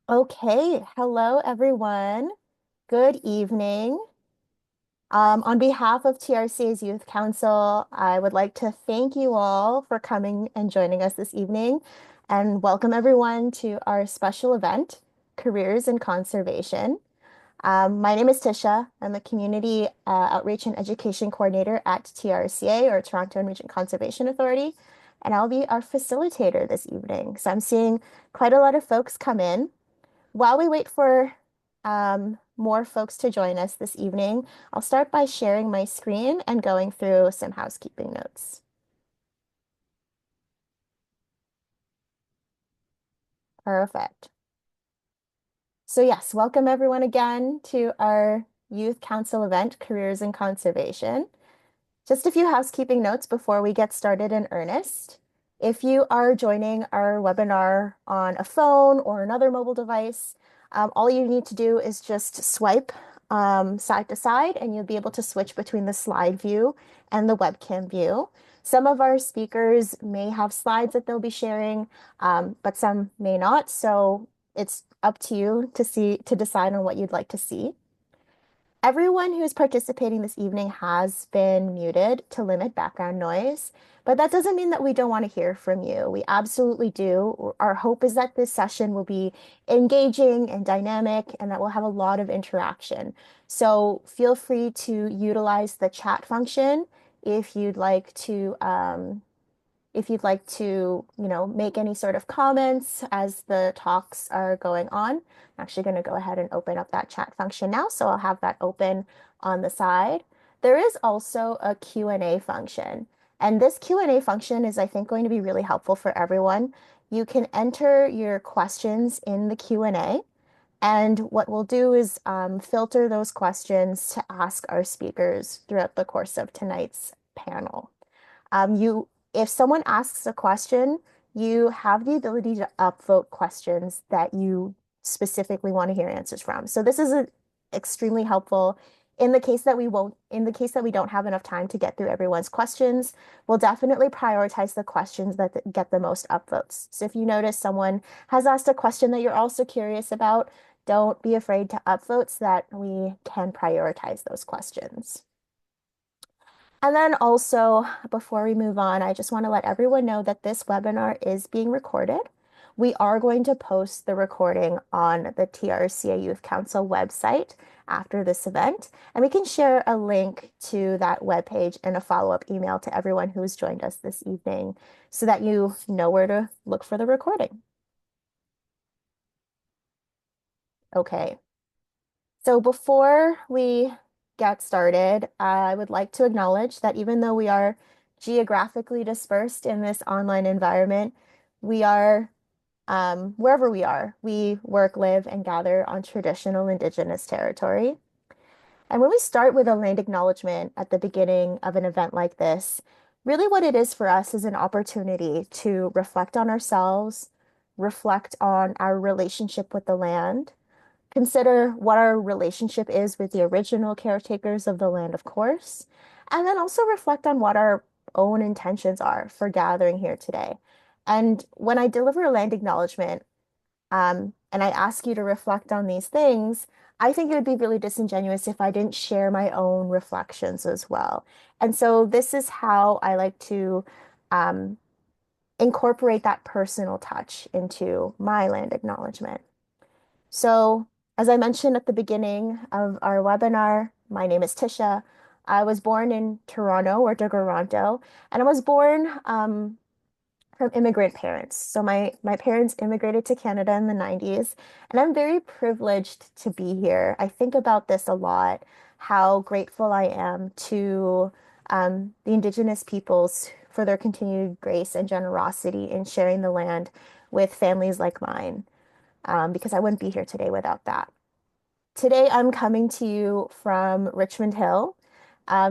Okay, hello everyone. Good evening. On behalf of TRCA's Youth Council, I would like to thank you all for coming and joining us this evening and welcome everyone to our special event, Careers in Conservation. My name is Tisha. I'm a Community Outreach and Education Coordinator at TRCA, or Toronto and Region Conservation Authority, and I'll be our facilitator this evening. So I'm seeing quite a lot of folks come in. While we wait for more folks to join us this evening, I'll start by sharing my screen and going through some housekeeping notes. Perfect. So yes, welcome everyone again to our Youth Council event, Careers in Conservation. Just a few housekeeping notes before we get started in earnest. If you are joining our webinar on a phone or another mobile device, all you need to do is just swipe side to side and you'll be able to switch between the slide view and the webcam view. Some of our speakers may have slides that they'll be sharing, but some may not. So it's up to you to decide on what you'd like to see. Everyone who's participating this evening has been muted to limit background noise, but that doesn't mean that we don't want to hear from you. We absolutely do. Our hope is that this session will be engaging and dynamic and that we'll have a lot of interaction. So feel free to utilize the chat function if you'd like to make any sort of comments as the talks are going on. I'm actually going to go ahead and open up that chat function now, so I'll have that open on the side. There is also a Q&A function, and this Q&A function is, I think, going to be really helpful for everyone. You can enter your questions in the Q&A, and what we'll do is filter those questions to ask our speakers throughout the course of tonight's panel. If someone asks a question, you have the ability to upvote questions that you specifically want to hear answers from. So this is extremely helpful in the case that we don't have enough time to get through everyone's questions, we'll definitely prioritize the questions that get the most upvotes. So if you notice someone has asked a question that you're also curious about, don't be afraid to upvote so that we can prioritize those questions. And then also, before we move on, I just want to let everyone know that this webinar is being recorded. We are going to post the recording on the TRCA Youth Council website after this event, and we can share a link to that webpage and a follow-up email to everyone who has joined us this evening so that you know where to look for the recording. Okay. So before we get started, I would like to acknowledge that even though we are geographically dispersed in this online environment, we are, wherever we work, live, and gather on traditional Indigenous territory. And when we start with a land acknowledgement at the beginning of an event like this, really what it is for us is an opportunity to reflect on ourselves, reflect on our relationship with the land, consider what our relationship is with the original caretakers of the land, of course, and then also reflect on what our own intentions are for gathering here today. And when I deliver a land acknowledgement, and I ask you to reflect on these things, I think it would be really disingenuous if I didn't share my own reflections as well. And so this is how I like to um, incorporate that personal touch into my land acknowledgement. So, as I mentioned at the beginning of our webinar, my name is Tisha. I was born in Toronto or Toronto, and I was born from immigrant parents. So my parents immigrated to Canada in the 90s, and I'm very privileged to be here. I think about this a lot, how grateful I am to the Indigenous peoples for their continued grace and generosity in sharing the land with families like mine, because I wouldn't be here today without that. Today, I'm coming to you from Richmond Hill.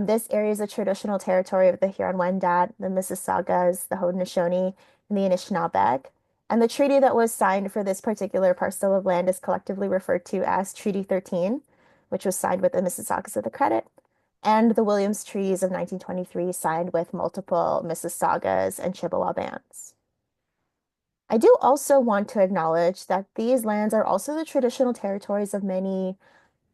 This area is a traditional territory of the Huron-Wendat, the Mississaugas, the Haudenosaunee, and the Anishinaabeg. And the treaty that was signed for this particular parcel of land is collectively referred to as Treaty 13, which was signed with the Mississaugas of the Credit, and the Williams Treaties of 1923 signed with multiple Mississaugas and Chippewa bands. I do also want to acknowledge that these lands are also the traditional territories of many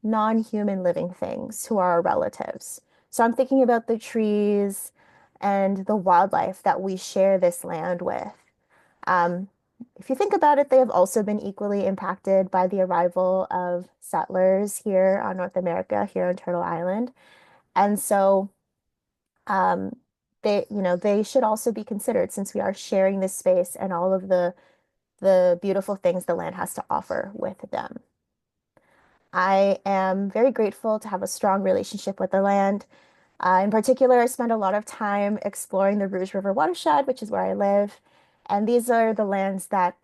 non-human living things who are our relatives. So I'm thinking about the trees and the wildlife that we share this land with. Um, if you think about it, they have also been equally impacted by the arrival of settlers here on North America, here on Turtle Island. And so um, they should also be considered since we are sharing this space and all of the beautiful things the land has to offer with them. I am very grateful to have a strong relationship with the land. In particular, I spend a lot of time exploring the Rouge River watershed, which is where I live. And these are the lands that,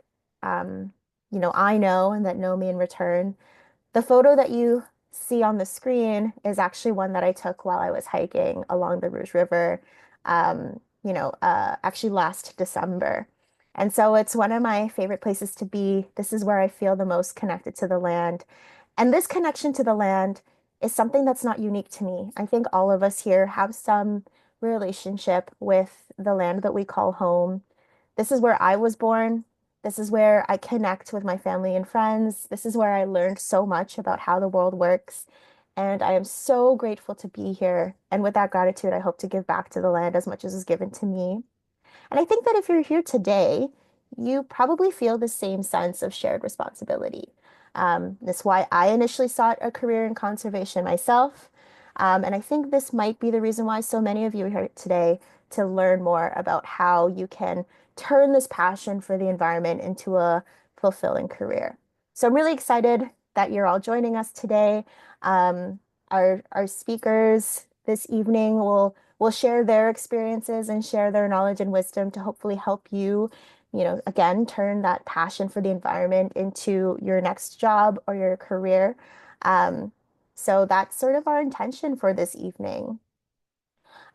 um, I know and that know me in return. The photo that you see on the screen is actually one that I took while I was hiking along the Rouge River, actually last December. And so it's one of my favorite places to be. This is where I feel the most connected to the land. And this connection to the land is something that's not unique to me. I think all of us here have some relationship with the land that we call home. This is where I was born. This is where I connect with my family and friends. This is where I learned so much about how the world works. And I am so grateful to be here. And with that gratitude, I hope to give back to the land as much as is given to me. And I think that if you're here today, you probably feel the same sense of shared responsibility. That's why I initially sought a career in conservation myself. And I think this might be the reason why so many of you are here today to learn more about how you can turn this passion for the environment into a fulfilling career. So I'm really excited that you're all joining us today. Um, our speakers this evening will share their experiences and share their knowledge and wisdom to hopefully help you, again, turn that passion for the environment into your next job or your career. Um, so that's sort of our intention for this evening.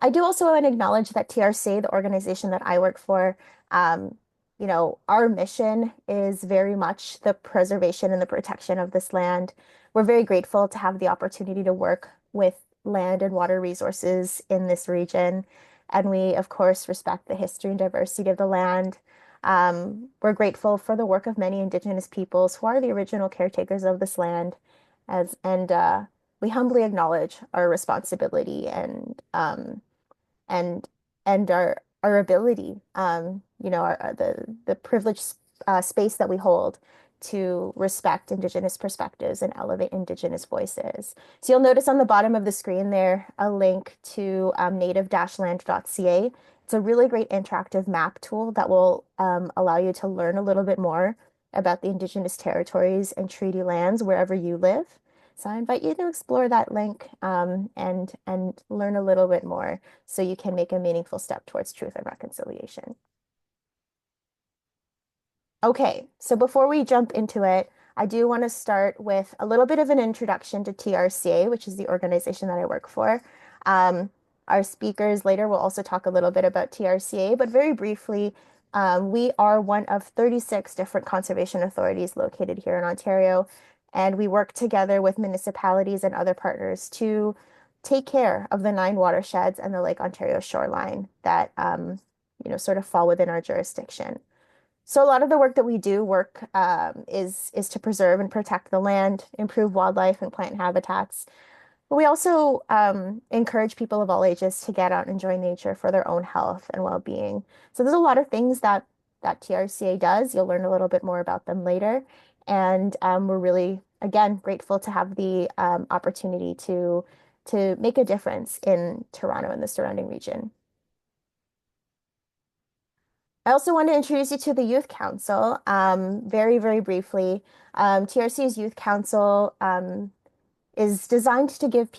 I do also want to acknowledge that TRCA, the organization that I work for, um, our mission is very much the preservation and the protection of this land. We're very grateful to have the opportunity to work with land and water resources in this region. And we, of course, respect the history and diversity of the land. We're grateful for the work of many Indigenous peoples who are the original caretakers of this land, and we humbly acknowledge our responsibility and and our ability, the privileged space that we hold to respect Indigenous perspectives and elevate Indigenous voices. So you'll notice on the bottom of the screen there a link to native-land.ca. It's a really great interactive map tool that will allow you to learn a little bit more about the Indigenous territories and treaty lands wherever you live. So I invite you to explore that link and learn a little bit more so you can make a meaningful step towards truth and reconciliation. Okay, so before we jump into it, I do want to start with a little bit of an introduction to TRCA, which is the organization that I work for. Um, our speakers later will also talk a little bit about TRCA, but very briefly, we are one of 36 different conservation authorities located here in Ontario, and we work together with municipalities and other partners to take care of the 9 watersheds and the Lake Ontario shoreline that sort of fall within our jurisdiction. So a lot of the work that we do is to preserve and protect the land, improve wildlife and plant habitats. But we also encourage people of all ages to get out and enjoy nature for their own health and well-being. So there's a lot of things that TRCA does. You'll learn a little bit more about them later. And we're really, again, grateful to have the opportunity to make a difference in Toronto and the surrounding region. I also want to introduce you to the Youth Council very, very briefly. TRC's Youth Council is designed to give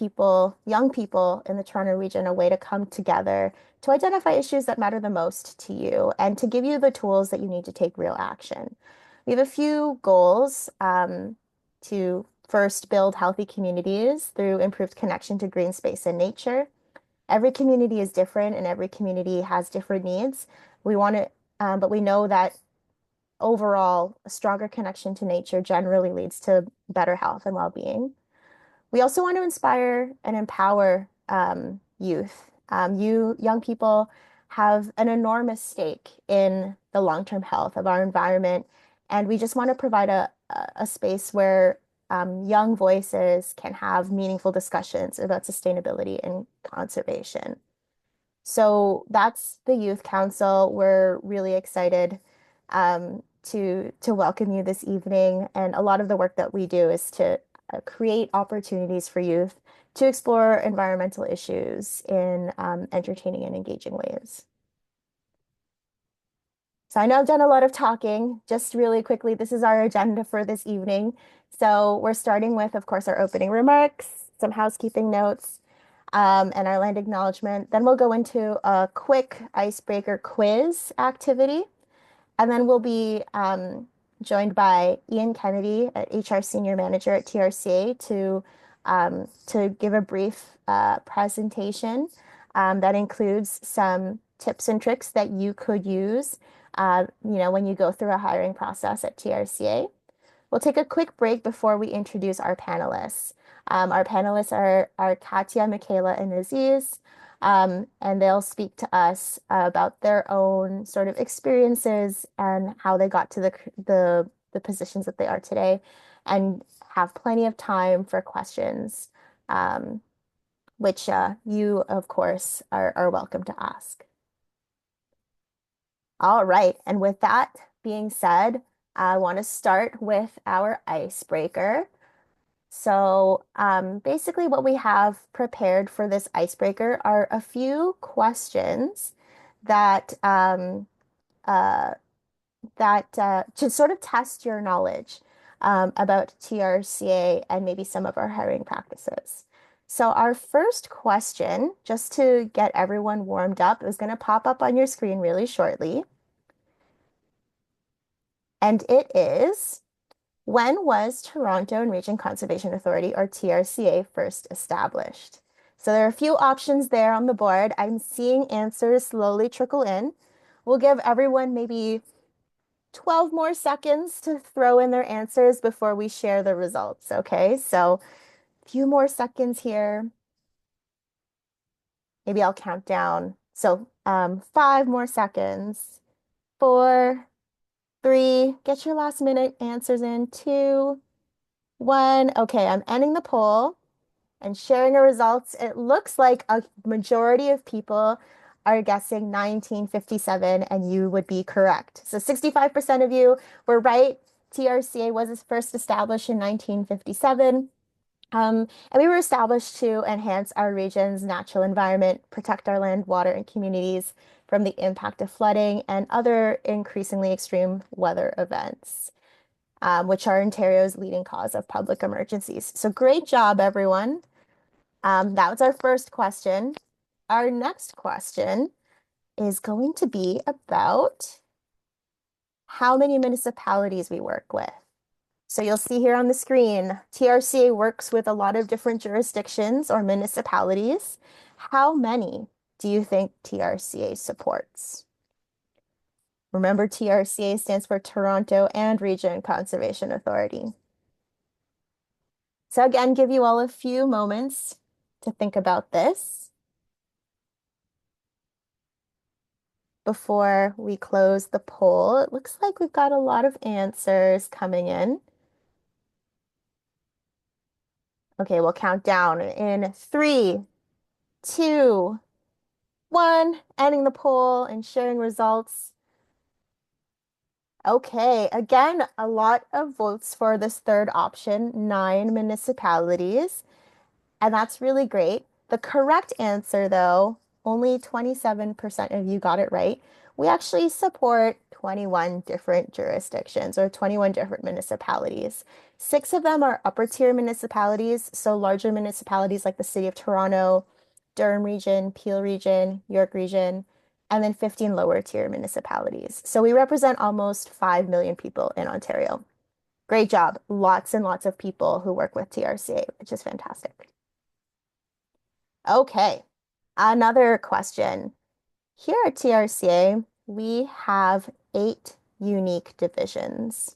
young people in the Toronto region, a way to come together to identify issues that matter the most to you and to give you the tools that you need to take real action. We have a few goals to first build healthy communities through improved connection to green space and nature. Every community is different and every community has different needs. We want to, but we know that overall, a stronger connection to nature generally leads to better health and well-being. We also want to inspire and empower youth. You young people have an enormous stake in the long-term health of our environment. And we just want to provide a space where young voices can have meaningful discussions about sustainability and conservation. So that's the Youth Council. We're really excited to welcome you this evening. And a lot of the work that we do is to create opportunities for youth to explore environmental issues in entertaining and engaging ways. So I know I've done a lot of talking. Just really quickly, this is our agenda for this evening. So we're starting with, of course, our opening remarks, some housekeeping notes, and our land acknowledgement. Then we'll go into a quick icebreaker quiz activity. And then we'll be joined by Ian Kennedy, HR Senior Manager at TRCA, to give a brief presentation that includes some tips and tricks that you could use, when you go through a hiring process at TRCA. We'll take a quick break before we introduce our panelists. Our panelists are Katya, Michaela, and Aziz, and they'll speak to us about their own sort of experiences and how they got to the positions that they are today, and have plenty of time for questions, um, which you, of course, are welcome to ask. All right, and with that being said, I want to start with our icebreaker. So basically what we have prepared for this icebreaker are a few questions that uh, to sort of test your knowledge about TRCA and maybe some of our hiring practices. So our first question, just to get everyone warmed up, is going to pop up on your screen really shortly. And it is, when was Toronto and Region Conservation Authority, or TRCA, first established? So there are a few options there on the board. I'm seeing answers slowly trickle in. We'll give everyone maybe 12 more seconds to throw in their answers before we share the results. Okay, so a few more seconds here. Maybe I'll count down. So 5 more seconds. 4, 3, get your last minute answers in. 2, 1. Okay, I'm ending the poll and sharing the results. It looks like a majority of people are guessing 1957, and you would be correct. So 65% of you were right. TRCA was first established in 1957. And we were established to enhance our region's natural environment, protect our land, water, and communities from the impact of flooding and other increasingly extreme weather events, which are Ontario's leading cause of public emergencies. So great job, everyone. That was our first question. Our next question is going to be about how many municipalities we work with. So you'll see here on the screen, TRCA works with a lot of different jurisdictions or municipalities. How many do you think TRCA supports? Remember, TRCA stands for Toronto and Region Conservation Authority. So again, give you all a few moments to think about this before we close the poll. It looks like we've got a lot of answers coming in. Okay, we'll count down in 3, 2, 1, ending the poll and sharing results. Okay, again, a lot of votes for this third option, 9 municipalities. And that's really great. The correct answer, though, only 27% of you got it right. We actually support 21 different jurisdictions or 21 different municipalities. 6 of them are upper tier municipalities, so larger municipalities like the City of Toronto, Durham Region, Peel Region, York Region, and then 15 lower tier municipalities. So we represent almost 5 million people in Ontario. Great job. Lots and lots of people who work with TRCA, which is fantastic. Okay, another question. Here at TRCA, we have 8 unique divisions.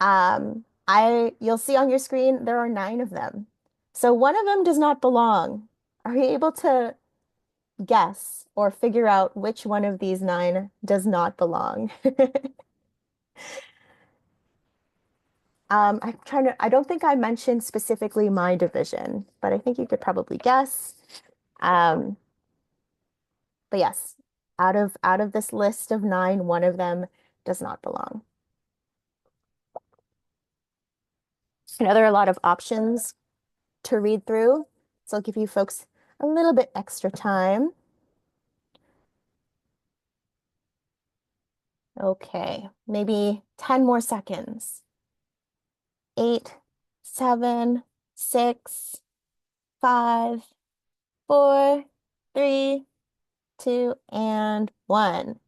You'll see on your screen there are 9 of them. So one of them does not belong. Are you able to guess or figure out which one of these nine does not belong. I don't think I mentioned specifically my division, but I think you could probably guess. Um, but yes, out of this list of nine, one of them does not belong. I know there are a lot of options to read through, so I'll give you folks a little bit extra time. Okay, maybe 10 more seconds. 8, 7, 6, 5, 4, 3, 2, and 1.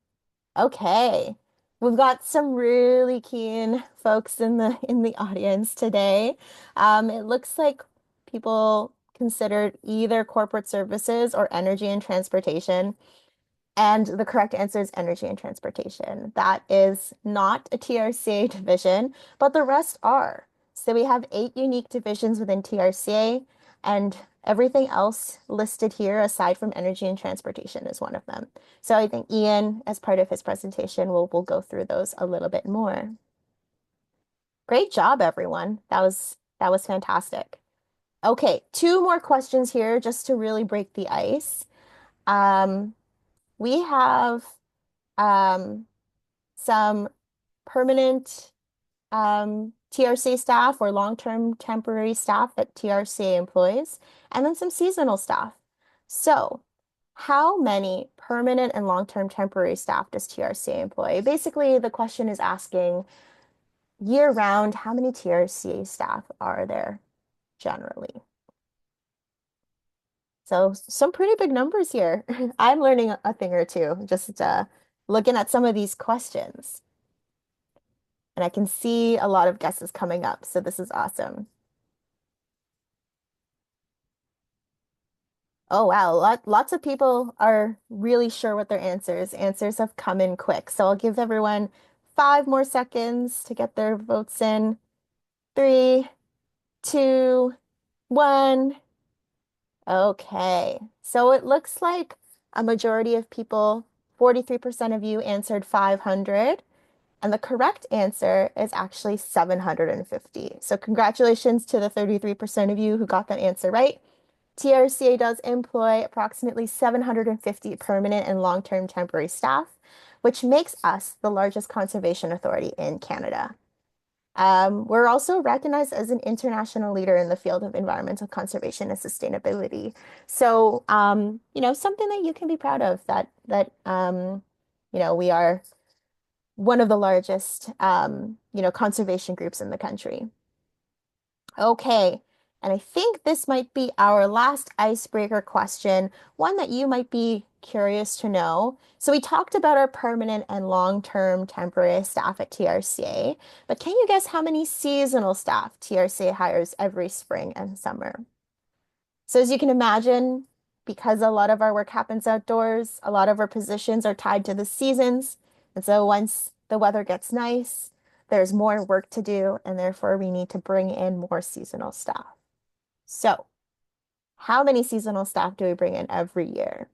Okay. We've got some really keen folks in the audience today. It looks like people considered either corporate services or energy and transportation. And the correct answer is energy and transportation. That is not a TRCA division, but the rest are. So we have 8 unique divisions within TRCA, and everything else listed here, aside from energy and transportation, is one of them. So I think Ian, as part of his presentation, will go through those a little bit more. Great job, everyone. That was fantastic. Okay, 2 more questions here just to really break the ice. Um, we have um, some permanent TRCA staff or long-term temporary staff that TRCA employs, and then some seasonal staff. So, how many permanent and long-term temporary staff does TRCA employ? Basically, the question is asking year-round, how many TRCA staff are there generally? So, some pretty big numbers here. I'm learning a thing or two just looking at some of these questions. And I can see a lot of guesses coming up, so this is awesome. Oh wow, lots of people are really sure what their answers. Answers have come in quick. So I'll give everyone 5 more seconds to get their votes in. 3, 2, 1. Okay. So it looks like a majority of people, 43% of you answered 500, and the correct answer is actually 750. So congratulations to the 33% of you who got that answer right. TRCA does employ approximately 750 permanent and long-term temporary staff, which makes us the largest conservation authority in Canada. We're also recognized as an international leader in the field of environmental conservation and sustainability. So, something that you can be proud of that we are one of the largest, conservation groups in the country. Okay, and I think this might be our last icebreaker question, one that you might be curious to know. So we talked about our permanent and long-term temporary staff at TRCA, but can you guess how many seasonal staff TRCA hires every spring and summer? So as you can imagine, because a lot of our work happens outdoors, a lot of our positions are tied to the seasons. And so once the weather gets nice, there's more work to do, and therefore we need to bring in more seasonal staff. So, how many seasonal staff do we bring in every year?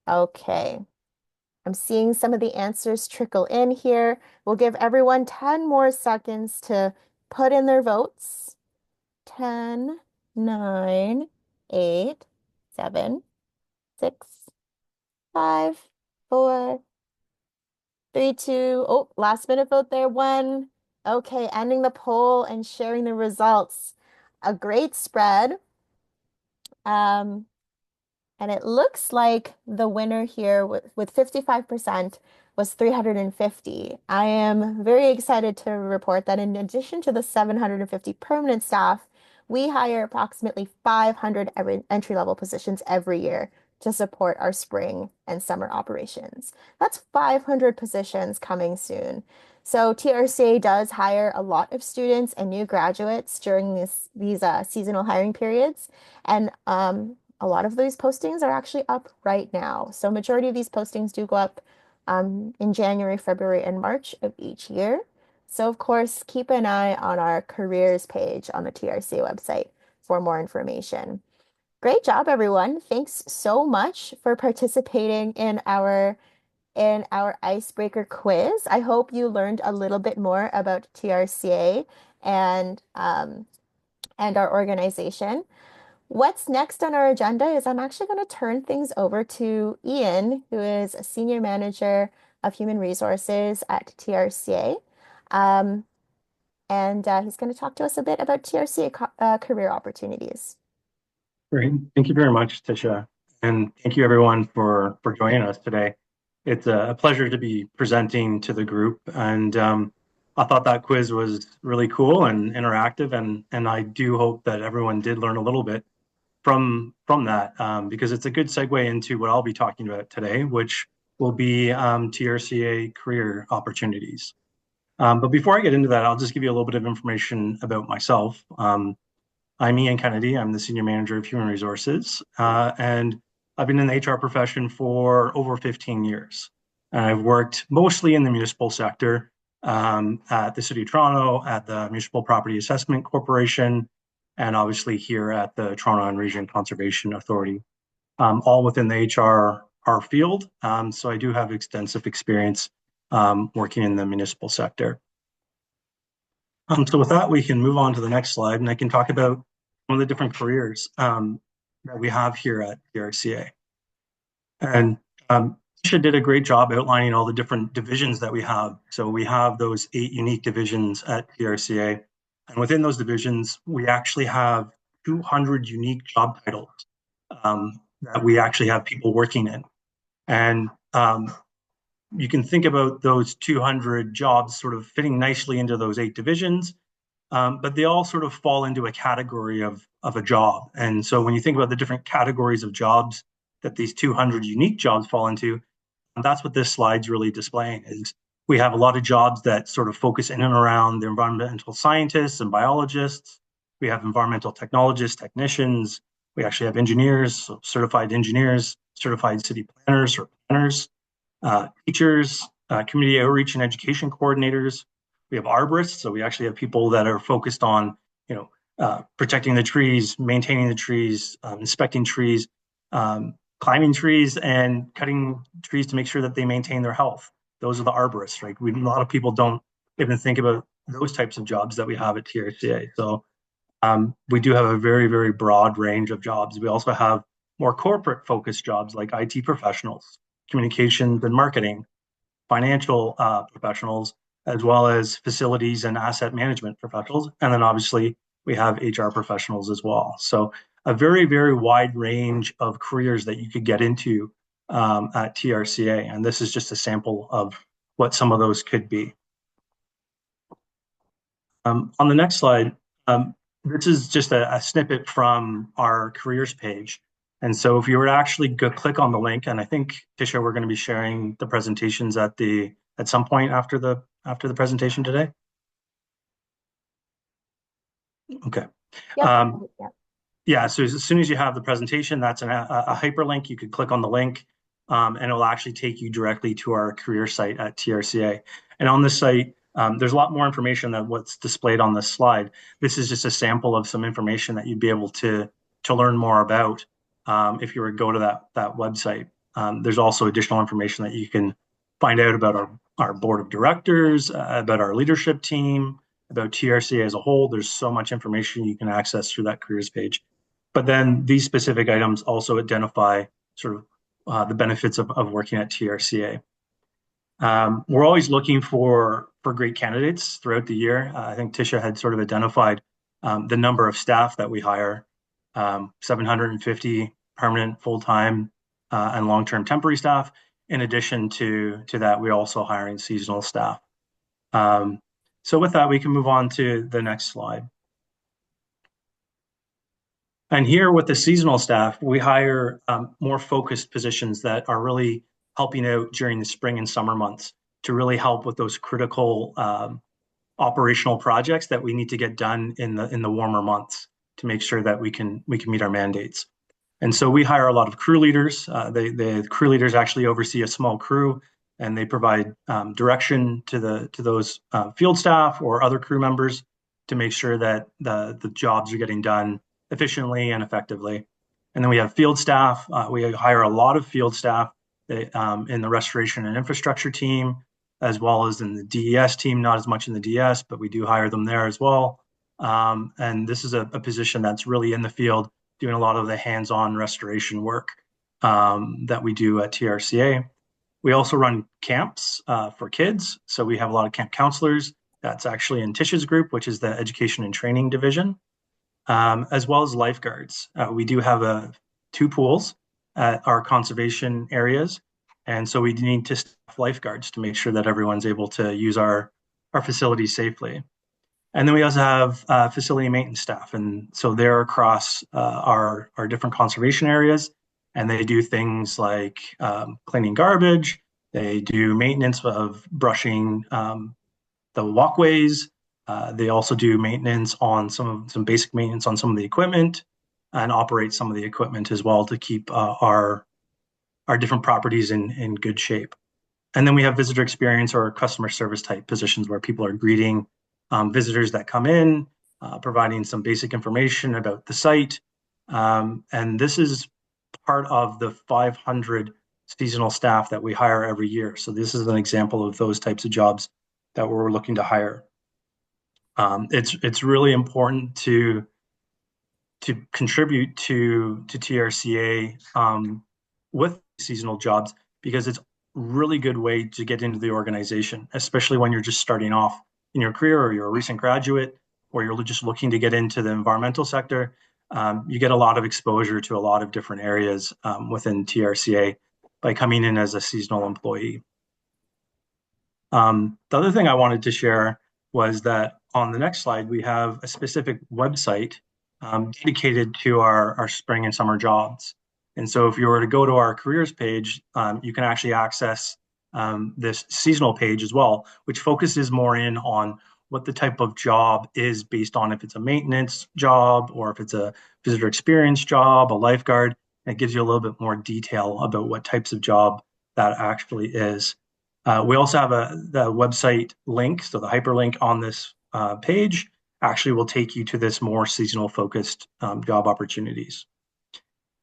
Okay, I'm seeing some of the answers trickle in here. We'll give everyone 10 more seconds to put in their votes. 10, 9, 8, 7, 6, 5, 4, 3, 2. Oh, last minute vote there. 1. Okay, ending the poll and sharing the results. A great spread. Um, And it looks like the winner here with 55% was 350. I am very excited to report that in addition to the 750 permanent staff, we hire approximately 500 entry-level positions every year to support our spring and summer operations. That's 500 positions coming soon. So TRCA does hire a lot of students and new graduates during these seasonal hiring periods. And a lot of these postings are actually up right now. So majority of these postings do go up in January, February, and March of each year. So of course, keep an eye on our careers page on the TRCA website for more information. Great job, everyone. Thanks so much for participating in our icebreaker quiz. I hope you learned a little bit more about TRCA and our organization. What's next on our agenda is I'm actually going to turn things over to Ian, who is a senior manager of human resources at TRCA. Um, and he's going to talk to us a bit about TRCA career opportunities. Great. Thank you very much, Tisha. And thank you everyone for joining us today. It's a pleasure to be presenting to the group. And I thought that quiz was really cool and interactive. And I do hope that everyone did learn a little bit from that because it's a good segue into what I'll be talking about today, which will be TRCA career opportunities. But before I get into that, I'll just give you a little bit of information about myself. I'm Ian Kennedy. I'm the Senior Manager of Human Resources, and I've been in the HR profession for over 15 years. And I've worked mostly in the municipal sector at the City of Toronto, at the Municipal Property Assessment Corporation, and obviously here at the Toronto and Region Conservation Authority, all within the HR field. So I do have extensive experience working in the municipal sector. So with that, we can move on to the next slide, and I can talk about some of the different careers that we have here at TRCA. And Tisha did a great job outlining all the different divisions that we have. So we have those 8 unique divisions at TRCA. And within those divisions, we actually have 200 unique job titles that we actually have people working in. And you can think about those 200 jobs sort of fitting nicely into those 8 divisions, but they all sort of fall into a category of a job. And so when you think about the different categories of jobs that these 200 unique jobs fall into, that's what this slide's really displaying is we have a lot of jobs that sort of focus in and around the environmental scientists and biologists. We have environmental technologists, technicians. We actually have engineers, so certified engineers, certified city planners or planners, teachers, community outreach and education coordinators. We have arborists, so we actually have people that are focused on, protecting the trees, maintaining the trees, inspecting trees, climbing trees, and cutting trees to make sure that they maintain their health. Those are the arborists, right? A lot of people don't even think about those types of jobs that we have at TRCA. So we do have a very, very broad range of jobs. We also have more corporate focused jobs like IT professionals, communications and marketing, financial professionals, as well as facilities and asset management professionals. And then obviously we have HR professionals as well. So a very, very wide range of careers that you could get into at TRCA. And this is just a sample of what some of those could be. On the next slide, this is just a snippet from our careers page. And so if you were to actually go click on the link, and I think, Tisha, we're going to be sharing the presentations at some point after the presentation today. Okay. Yep. Yep. Yeah, so as soon as you have the presentation, that's a hyperlink. You could click on the link, and it will actually take you directly to our career site at TRCA. And on this site, there's a lot more information than what's displayed on this slide. This is just a sample of some information that you'd be able to learn more about if you were to go to that website. There's also additional information that you can find out about our board of directors, about our leadership team, about TRCA as a whole. There's so much information you can access through that careers page. But then these specific items also identify sort of the benefits of working at TRCA. We're always looking for great candidates throughout the year. I think Tisha had sort of identified the number of staff that we hire, 750 permanent, full-time, and long-term temporary staff. In addition to that, we're also hiring seasonal staff. So with that, we can move on to the next slide. And here with the seasonal staff, we hire more focused positions that are really helping out during the spring and summer months to really help with those critical operational projects that we need to get done in the warmer months to make sure that we can meet our mandates. And so we hire a lot of crew leaders. The crew leaders actually oversee a small crew, and they provide direction to those field staff or other crew members to make sure that the jobs are getting done efficiently and effectively. And then we have field staff. We hire a lot of field staff in the restoration and infrastructure team, as well as in the DES team, not as much in the DS, but we do hire them there as well. And this is a position that's really in the field doing a lot of the hands-on restoration work that we do at TRCA. We also run camps for kids. So we have a lot of camp counselors. That's actually in Tish's group, which is the education and training division, as well as lifeguards. We do have two pools at our conservation areas. And so we need to staff lifeguards to make sure that everyone's able to use our facilities safely. And then we also have facility maintenance staff, and so they're across our different conservation areas, and they do things like cleaning garbage. They do maintenance of brushing the walkways. They also do maintenance on some basic maintenance on some of the equipment, and operate some of the equipment as well to keep our different properties in good shape. And then we have visitor experience or customer service type positions where people are greeting visitors that come in, providing some basic information about the site. And this is part of the 500 seasonal staff that we hire every year. So this is an example of those types of jobs that we're looking to hire. It's really important to contribute to TRCA with seasonal jobs because it's a really good way to get into the organization, especially when you're just starting off in your career or you're a recent graduate or you're just looking to get into the environmental sector. You get a lot of exposure to a lot of different areas within TRCA by coming in as a seasonal employee. The other thing I wanted to share was that on the next slide, we have a specific website dedicated to our spring and summer jobs. And so if you were to go to our careers page, you can actually access this seasonal page as well, which focuses more in on what the type of job is based on if it's a maintenance job or if it's a visitor experience job, a lifeguard. And it gives you a little bit more detail about what types of job that actually is. We also have the website link, so the hyperlink on this page actually will take you to this more seasonal focused job opportunities.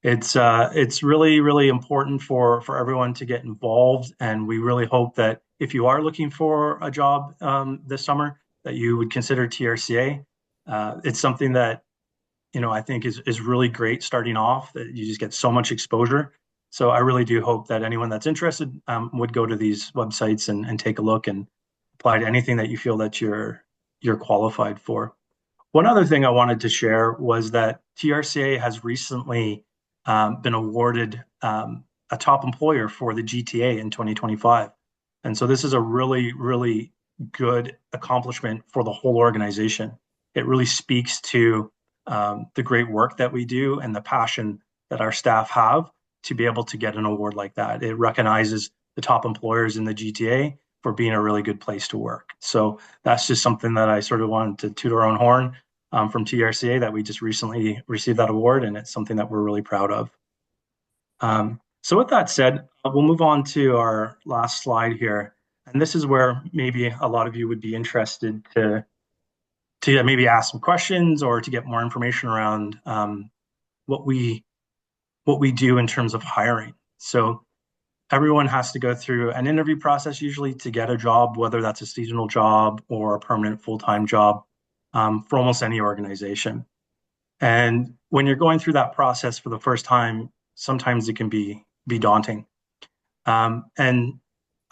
It's really important for everyone to get involved, and we really hope that if you are looking for a job this summer, that you would consider TRCA. It's something that I think is really great starting off. That you just get so much exposure. So I really do hope that anyone that's interested would go to these websites and take a look and apply to anything that you feel that you're qualified for. One other thing I wanted to share was that TRCA has recently been awarded a top employer for the GTA in 2025. And so this is a really good accomplishment for the whole organization. It really speaks to the great work that we do and the passion that our staff have to be able to get an award like that. It recognizes the top employers in the GTA for being a really good place to work. So that's just something that I sort of wanted to toot our own horn from TRCA that we just recently received that award, and it's something that we're really proud of. So with that said, we'll move on to our last slide here. And this is where maybe a lot of you would be interested to maybe ask some questions or to get more information around what we do in terms of hiring. So everyone has to go through an interview process usually to get a job, whether that's a seasonal job or a permanent full-time job for almost any organization. And when you're going through that process for the first time, sometimes it can be daunting. And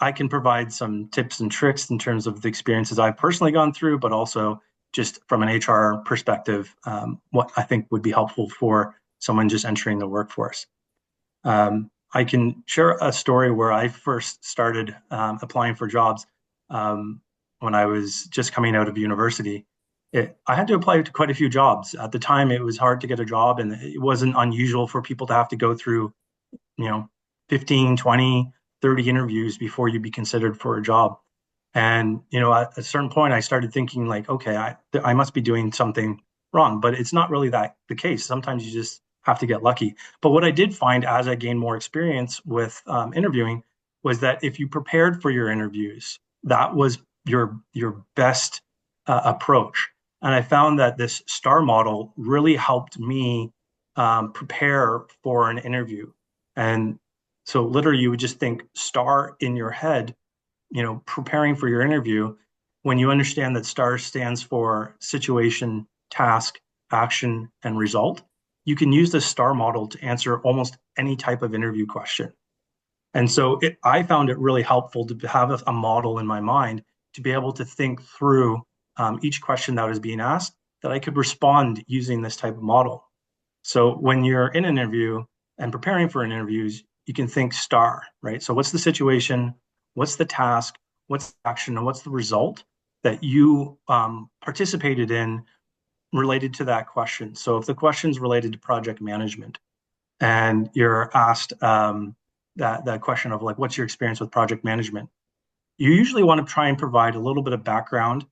I can provide some tips and tricks in terms of the experiences I've personally gone through, but also just from an HR perspective, what I think would be helpful for someone just entering the workforce. I can share a story where I first started applying for jobs when I was just coming out of university. I had to apply to quite a few jobs. At the time, it was hard to get a job, and it wasn't unusual for people to have to go through, 15, 20, 30 interviews before you'd be considered for a job. And, at a certain point, I started thinking like, okay, I must be doing something wrong, but it's not really that the case. Sometimes you just have to get lucky. But what I did find as I gained more experience with interviewing was that if you prepared for your interviews, that was your best approach. And I found that this STAR model really helped me prepare for an interview. And so literally you would just think STAR in your head, preparing for your interview. When you understand that STAR stands for situation, task, action, and result, you can use the STAR model to answer almost any type of interview question. And so I found it really helpful to have a model in my mind to be able to think through each question that was being asked, that I could respond using this type of model. So when you're in an interview and preparing for an interviews, you can think STAR, right? So what's the situation? What's the task? What's the action? And what's the result that you participated in related to that question? So if the question is related to project management and you're asked that question of like, what's your experience with project management? You usually want to try and provide a little bit of background.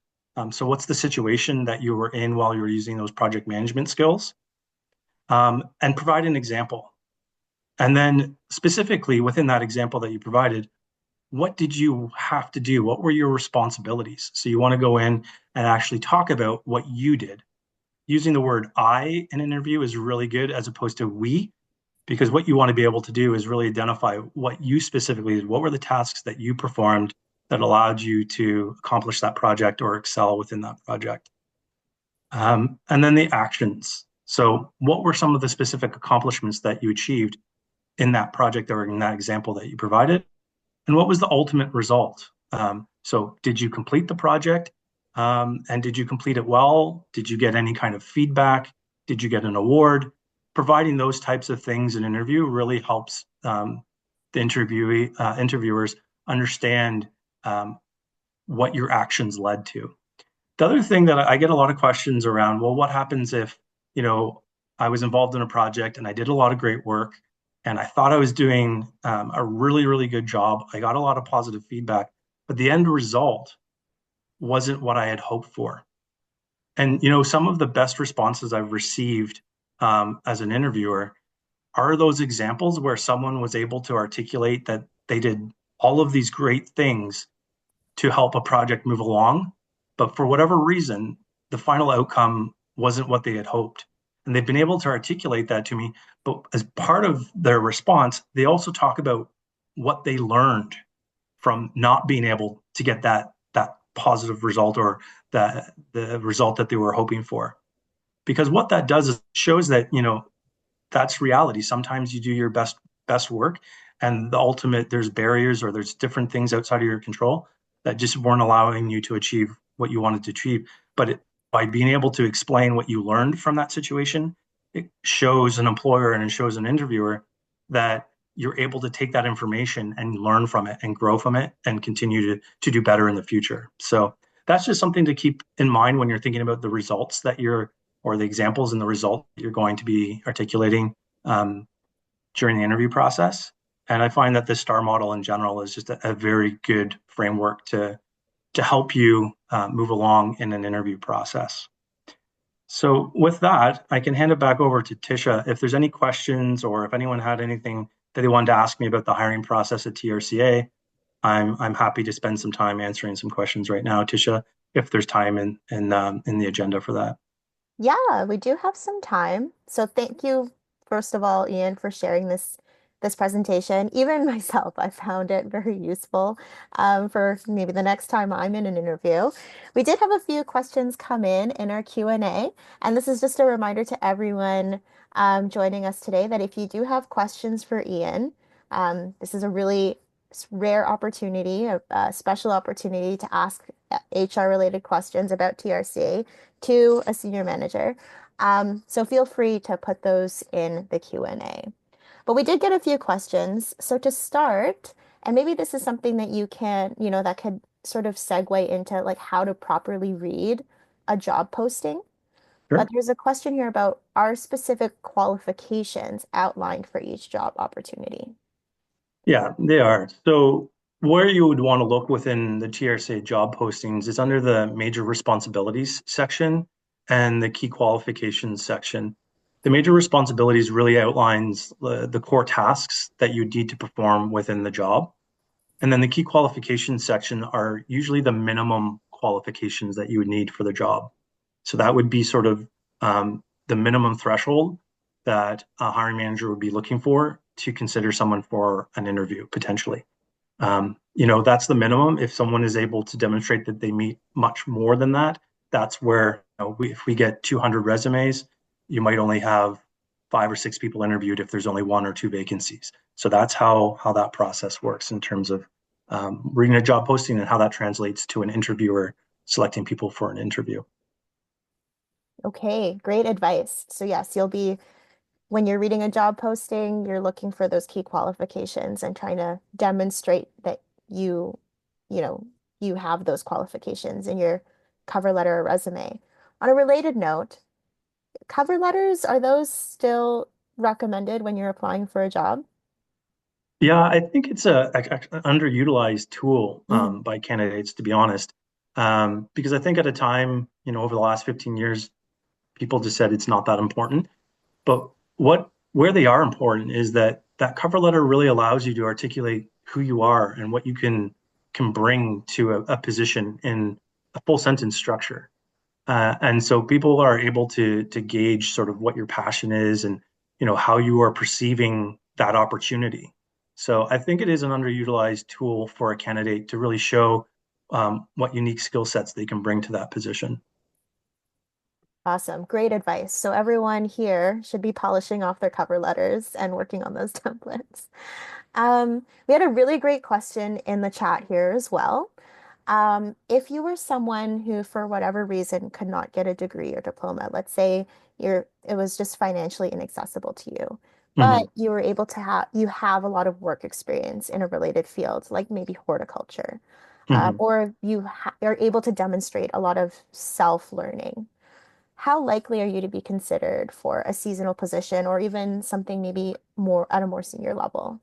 So what's the situation that you were in while you were using those project management skills? And provide an example. And then specifically within that example that you provided, what did you have to do? What were your responsibilities? So you want to go in and actually talk about what you did. Using the word I in an interview is really good as opposed to we, because what you want to be able to do is really identify what you specifically did. What were the tasks that you performed that allowed you to accomplish that project or excel within that project? And then the actions. So, what were some of the specific accomplishments that you achieved in that project or in that example that you provided? And what was the ultimate result? So, did you complete the project? And did you complete it well? Did you get any kind of feedback? Did you get an award? Providing those types of things in an interview really helps the interviewers understand what your actions led to. The other thing that I get a lot of questions around, well, what happens if, you know, I was involved in a project and I did a lot of great work and I thought I was doing a really, really good job. I got a lot of positive feedback, but the end result wasn't what I had hoped for. And, some of the best responses I've received as an interviewer are those examples where someone was able to articulate that they did all of these great things to help a project move along. But for whatever reason, the final outcome wasn't what they had hoped. And they've been able to articulate that to me. But as part of their response, they also talk about what they learned from not being able to get that positive result or the result that they were hoping for. Because what that does is shows that, that's reality. Sometimes you do your best work and the ultimate there's barriers or there's different things outside of your control that just weren't allowing you to achieve what you wanted to achieve. But by being able to explain what you learned from that situation, it shows an employer and it shows an interviewer that you're able to take that information and learn from it and grow from it and continue to do better in the future. So that's just something to keep in mind when you're thinking about the results that you're or the examples and the result that you're going to be articulating um, during the interview process. And I find that the STAR model in general is just a very good framework to help you move along in an interview process. So with that, I can hand it back over to Tisha. If there's any questions or if anyone had anything that they wanted to ask me about the hiring process at TRCA, I'm happy to spend some time answering some questions right now, Tisha, if there's time in the agenda for that. Yeah, we do have some time. So thank you, first of all, Ian, for sharing this presentation. Even myself, I found it very useful for maybe the next time I'm in an interview. We did have a few questions come in our Q&A, and this is just a reminder to everyone joining us today that if you do have questions for Ian, this is a really rare opportunity, a special opportunity to ask HR related questions about TRCA to a senior manager. So feel free to put those in the Q&A. But we did get a few questions. So to start, and maybe this is something that you can, that could sort of segue into like how to properly read a job posting. But Sure. there's a question here about are specific qualifications outlined for each job opportunity? Yeah, they are. So where you would want to look within the TRCA job postings is under the major responsibilities section and the key qualifications section. The major responsibilities really outlines the core tasks that you need to perform within the job. And then the key qualifications section are usually the minimum qualifications that you would need for the job. So that would be sort of the minimum threshold that a hiring manager would be looking for to consider someone for an interview potentially. That's the minimum. If someone is able to demonstrate that they meet much more than that, that's where, if we get 200 resumes, you might only have 5 or 6 people interviewed if there's only 1 or 2 vacancies. So that's how that process works in terms of reading a job posting and how that translates to an interviewer selecting people for an interview. Okay, great advice. So yes, you'll be when you're reading a job posting, you're looking for those key qualifications and trying to demonstrate that you, you know, you have those qualifications in your cover letter or resume. On a related note, cover letters, are those still recommended when you're applying for a job? Yeah, I think it's an underutilized tool Mm, by candidates, to be honest, because I think at a time, over the last 15 years, people just said it's not that important. But where they are important is that cover letter really allows you to articulate who you are and what you can bring to a position in a full sentence structure. And so people are able to gauge sort of what your passion is and how you are perceiving that opportunity. So I think it is an underutilized tool for a candidate to really show what unique skill sets they can bring to that position. awesome. Great advice. So everyone here should be polishing off their cover letters and working on those templates. We had a really great question in the chat here as well. If you were someone who, for whatever reason, could not get a degree or diploma, let's say it was just financially inaccessible to you, but Hmm. you were able to you have a lot of work experience in a related field, like maybe horticulture, Hmm. or you are able to demonstrate a lot of self-learning. How likely are you to be considered for a seasonal position or even something maybe more at a more senior level?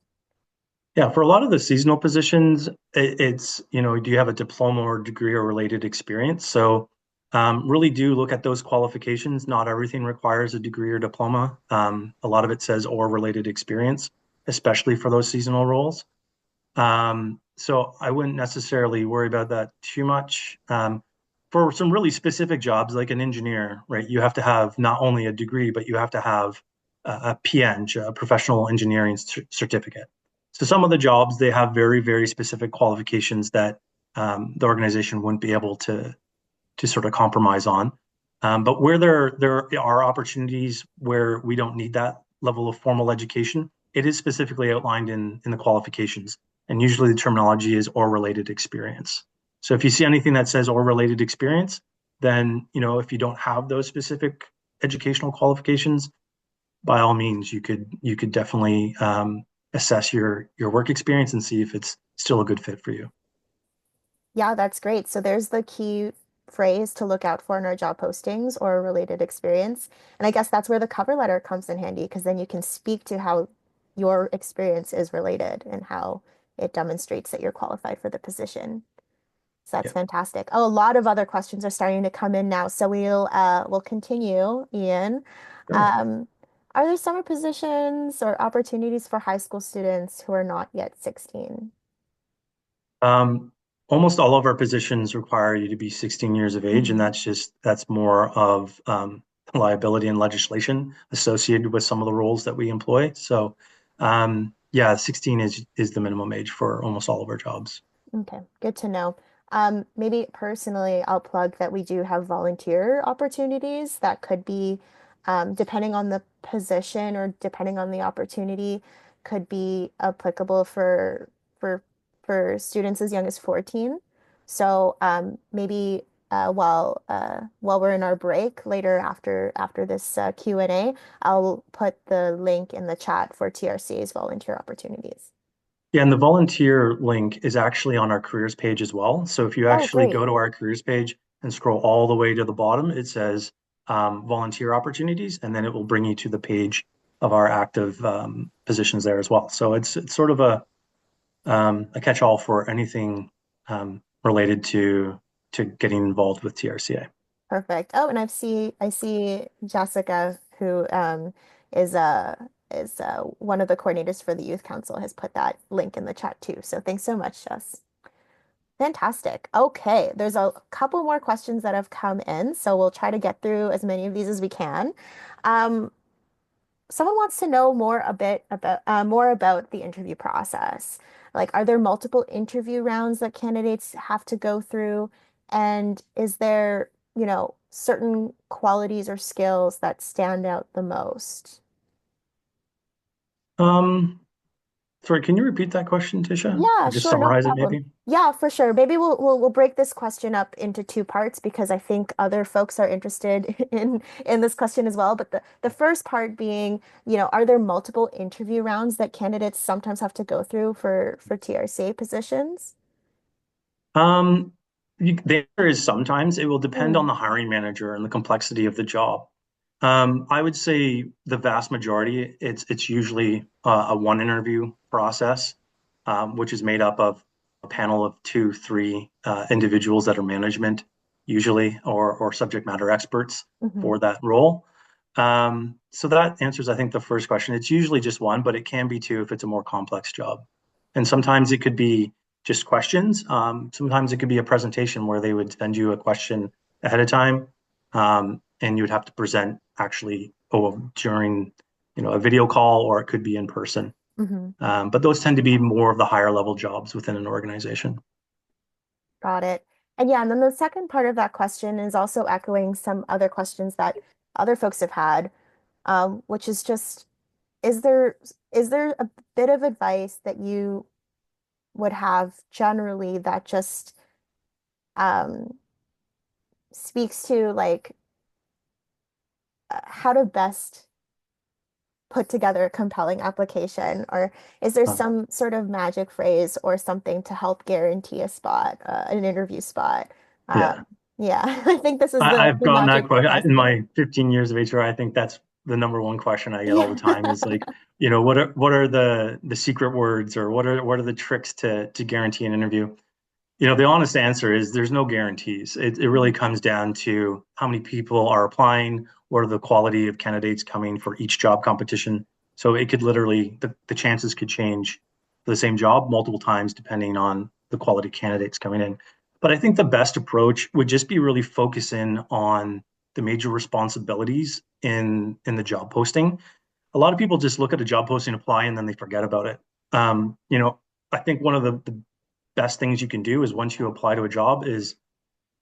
Yeah, for a lot of the seasonal positions, it's, do you have a diploma or degree or related experience? So really do look at those qualifications. Not everything requires a degree or diploma. A lot of it says or related experience, especially for those seasonal roles. So I wouldn't necessarily worry about that too much. For some really specific jobs, like an engineer, right, you have to have not only a degree, but you have to have a PEng, a professional engineering certificate. So some of the jobs, they have very, very specific qualifications that the organization wouldn't be able to sort of compromise on. But where there are opportunities where we don't need that level of formal education, it is specifically outlined in the qualifications. And usually the terminology is or related experience. So if you see anything that says or related experience, then if you don't have those specific educational qualifications, by all means you could definitely assess your work experience and see if it's still a good fit for you. Yeah, that's great. So there's the key phrase to look out for in our job postings or related experience. And I guess that's where the cover letter comes in handy because then you can speak to how your experience is related and how it demonstrates that you're qualified for the position. So that's Yeah. fantastic. Oh, a lot of other questions are starting to come in now. So we'll continue, Ian. Sure. Um, are there summer positions or opportunities for high school students who are not yet 16? Um, Almost all of our positions require you to be 16 years of age, and Mhm. that's more of liability and legislation associated with some of the roles that we employ. So, yeah, 16 is the minimum age for almost all of our jobs. Okay, good to know. Maybe personally, I'll plug that we do have volunteer opportunities that could be, depending on the position or depending on the opportunity, could be applicable for for students as young as 14. So maybe while we're in our break later after this Q&A, I'll put the link in the chat for TRCA's volunteer opportunities. Yeah, and the volunteer link is actually on our careers page as well. So if you Oh, actually great. go to our careers page and scroll all the way to the bottom, it says volunteer opportunities, and then it will bring you to the page of our active positions there as well. So it's sort of a catch-all for anything related to getting involved with TRCA. Perfect. Oh, and I see Jessica, who is one of the coordinators for the Youth Council, has put that link in the chat too. So thanks so much, Jess. Fantastic. Okay, there's a couple more questions that have come in, so we'll try to get through as many of these as we can. Um, someone wants to know more a bit about more about the interview process. Like, are there multiple interview rounds that candidates have to go through? And is there, certain qualities or skills that stand out the most? Um, Sorry, can you repeat that question, Tisha? Yeah, Or just sure, no summarize it problem. maybe? Yeah, for sure. Maybe we'll break this question up into two parts because I think other folks are interested in this question as well. But the first part being, are there multiple interview rounds that candidates sometimes have to go through for TRCA positions? Um, the answer is sometimes it will depend on Mm, the hiring manager and the complexity of the job. I would say the vast majority, it's usually a one interview process, which is made up of a panel of two, three individuals that are management, usually, or subject matter experts hmm for that role. So that answers, I think, the first question. It's usually just one, but it can be two if it's a more complex job. And sometimes it could be just questions. Sometimes it could be a presentation where they would send you a question ahead of time, and you would have to present actually during a video call, or it could be in person. hmm But those tend to be more of the higher level jobs within an organization. Got it. And yeah, and then the second part of that question is also echoing some other questions that other folks have had, which is just, is there is there a bit of advice that you would have generally that just um, speaks to like how to best put together a compelling application? Or is there Uh, some sort of magic phrase or something to help guarantee a spot, an interview spot? yeah, Yeah, I think this is I've the gotten that magic question in question. my 15 years of HR. I think that's the number one question I get all the Yeah. time is like, what are the secret words, or what are the tricks to guarantee an interview? The honest answer is there's no guarantees. It really comes down to how many people are applying, what are the quality of candidates coming for each job competition. So it could literally, the chances could change for the same job multiple times depending on the quality candidates coming in. But I think the best approach would just be really focusing on the major responsibilities in the job posting. A lot of people just look at a job posting, apply, and then they forget about it. I think one of the best things you can do is once you apply to a job is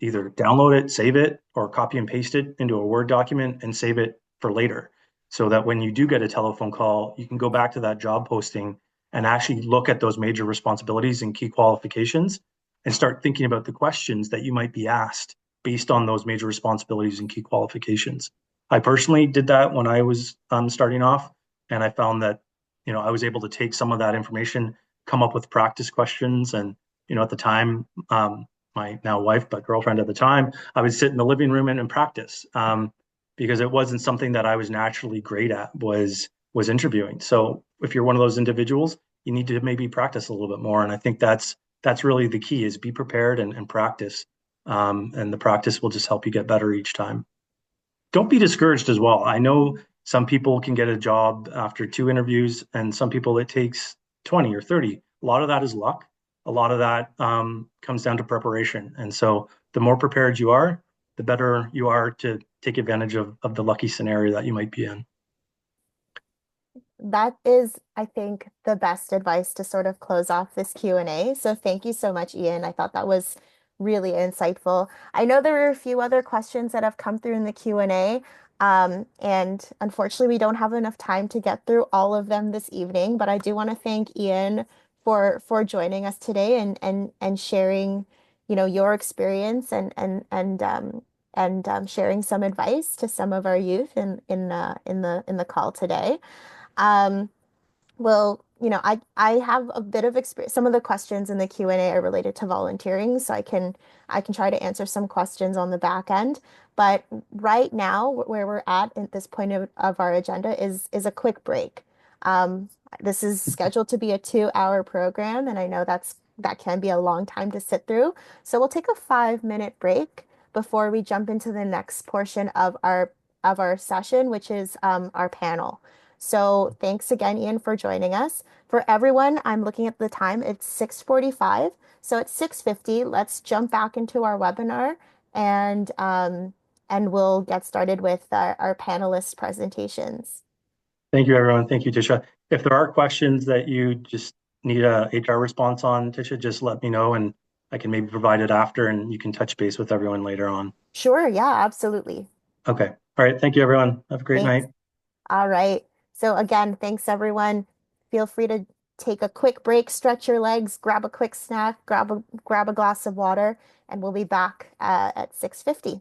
either download it, save it, or copy and paste it into a Word document and save it for later. So that when you do get a telephone call, you can go back to that job posting and actually look at those major responsibilities and key qualifications and start thinking about the questions that you might be asked based on those major responsibilities and key qualifications. I personally did that when I was starting off, and I found that I was able to take some of that information, come up with practice questions, and at the time, my now wife, but girlfriend at the time, I would sit in the living room and practice, because it wasn't something that I was naturally great at, was interviewing. So if you're one of those individuals, you need to maybe practice a little bit more. And I think that's really the key, is be prepared and practice. And the practice will just help you get better each time. Don't be discouraged as well. I know some people can get a job after two interviews, and some people it takes 20 or 30. A lot of that is luck. A lot of that comes down to preparation. And so the more prepared you are, the better you are to take advantage of the lucky scenario that you might be in. That is, I think, the best advice to sort of close off this Q&A. So thank you so much, Ian. I thought that was really insightful. I know there are a few other questions that have come through in the Q&A, and unfortunately, we don't have enough time to get through all of them this evening, but I do want to thank Ian for joining us today and sharing, your experience and sharing some advice to some of our youth in the call today. Um, well, I have a bit of experience. Some of the questions in the Q&A are related to volunteering, so I can try to answer some questions on the back end. But right now, where we're at this point of our agenda is a quick break. Um, this is scheduled to be a 2-hour program, and I know that can be a long time to sit through. So we'll take a 5-minute break before we jump into the next portion of our session, which is our panel. So thanks again, Ian, for joining us. For everyone, I'm looking at the time. It's 6:45. So at 6:50, let's jump back into our webinar and we'll get started with our panelist presentations. Thank you, everyone. Thank you, Tisha. If there are questions that you just need a HR response on, Tisha, just let me know and I can maybe provide it after and you can touch base with everyone later on. Sure, yeah, absolutely. Okay. All right. Thank you, everyone. Have a great Thanks. night. All right. So again, thanks everyone. Feel free to take a quick break, stretch your legs, grab a quick snack, grab a glass of water, and we'll be back at 6:50.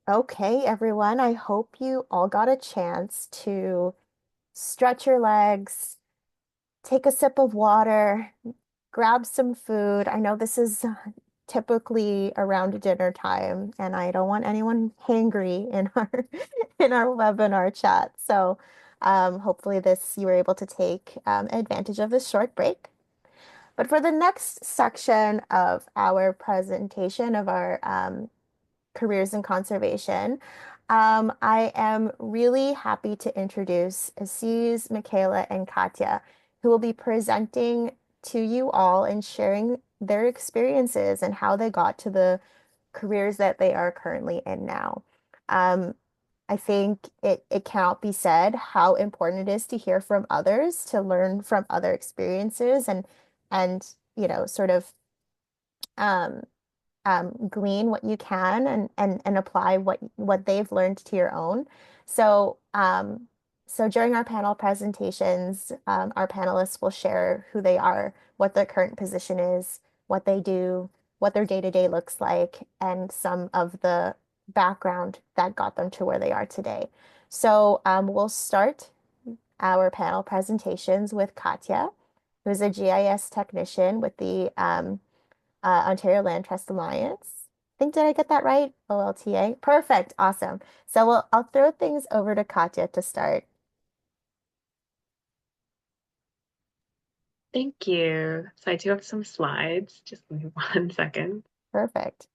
Okay, everyone, I hope you all got a chance to stretch your legs, take a sip of water, grab some food. I know this is typically around dinner time, and I don't want anyone hangry in our in our webinar chat. So hopefully this you were able to take advantage of this short break. But for the next section of our presentation of our careers in conservation, I am really happy to introduce Aziz, Michaela, and Katya, who will be presenting to you all and sharing their experiences and how they got to the careers that they are currently in now. Um, I think it cannot be said how important it is to hear from others, to learn from other experiences and sort of um, glean what you can and apply what they've learned to your own. So so during our panel presentations, our panelists will share who they are, what their current position is, what they do, what their day-to-day looks like, and some of the background that got them to where they are today. So we'll start our panel presentations with Katya, who's a GIS technician with the Ontario Land Trust Alliance. Did I get that right? OLTA. Perfect. Awesome. So I'll throw things over to Katya to start. Thank you. So I do have some slides. Just give me 1 second. Perfect.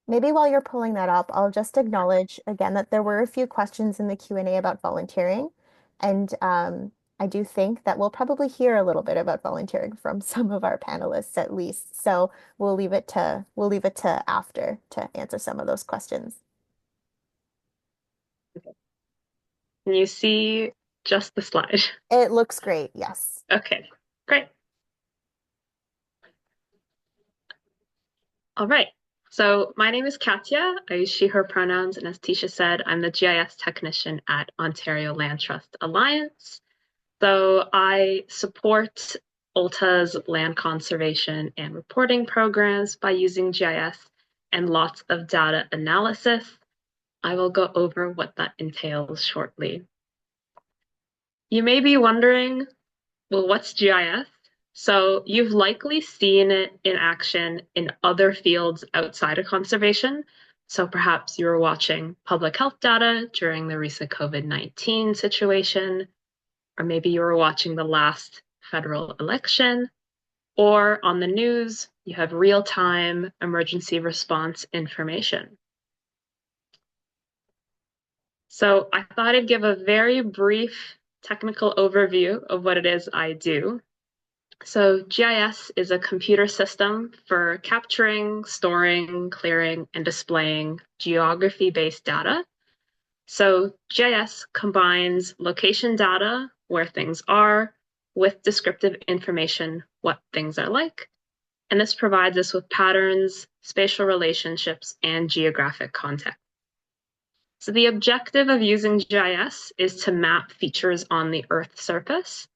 Maybe while you're pulling that up, I'll just acknowledge again that there were a few questions in the Q&A about volunteering. And I do think that we'll probably hear a little bit about volunteering from some of our panelists at least. So we'll leave it to after to answer some of those questions. Can you see just the slide? It looks great. Yes. Okay, great. All right. So my name is Katya. I use she, her pronouns. And as Tisha said, I'm the GIS technician at Ontario Land Trust Alliance. So I support OLTA's land conservation and reporting programs by using GIS and lots of data analysis. I will go over what that entails shortly. You may be wondering, well, what's GIS? So you've likely seen it in action in other fields outside of conservation. So perhaps you were watching public health data during the recent COVID-19 situation, or maybe you were watching the last federal election, or on the news, you have real-time emergency response information. So I thought I'd give a very brief technical overview of what it is I do. So GIS is a computer system for capturing, storing, clearing, and displaying geography-based data. So GIS combines location data, where things are, with descriptive information, what things are like. And this provides us with patterns, spatial relationships, and geographic context. So the objective of using GIS is to map features on the Earth's surface.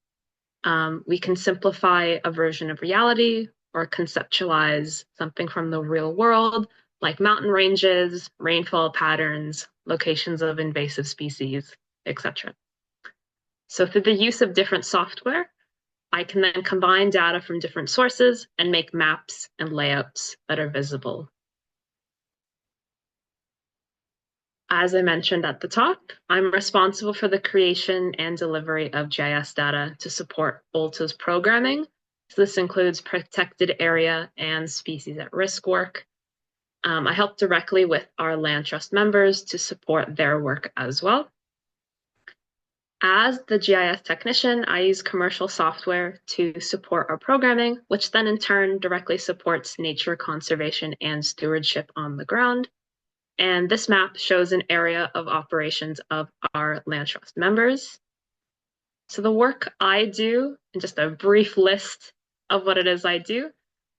We can simplify a version of reality or conceptualize something from the real world, like mountain ranges, rainfall patterns, locations of invasive species, etc. So through the use of different software, I can then combine data from different sources and make maps and layouts that are visible. As I mentioned at the top, I'm responsible for the creation and delivery of GIS data to support OLTA's programming. So this includes protected area and species at risk work. I help directly with our land trust members to support their work as well. As the GIS technician, I use commercial software to support our programming, which then in turn directly supports nature conservation and stewardship on the ground. And this map shows an area of operations of our land trust members. So the work I do, and just a brief list of what it is I do.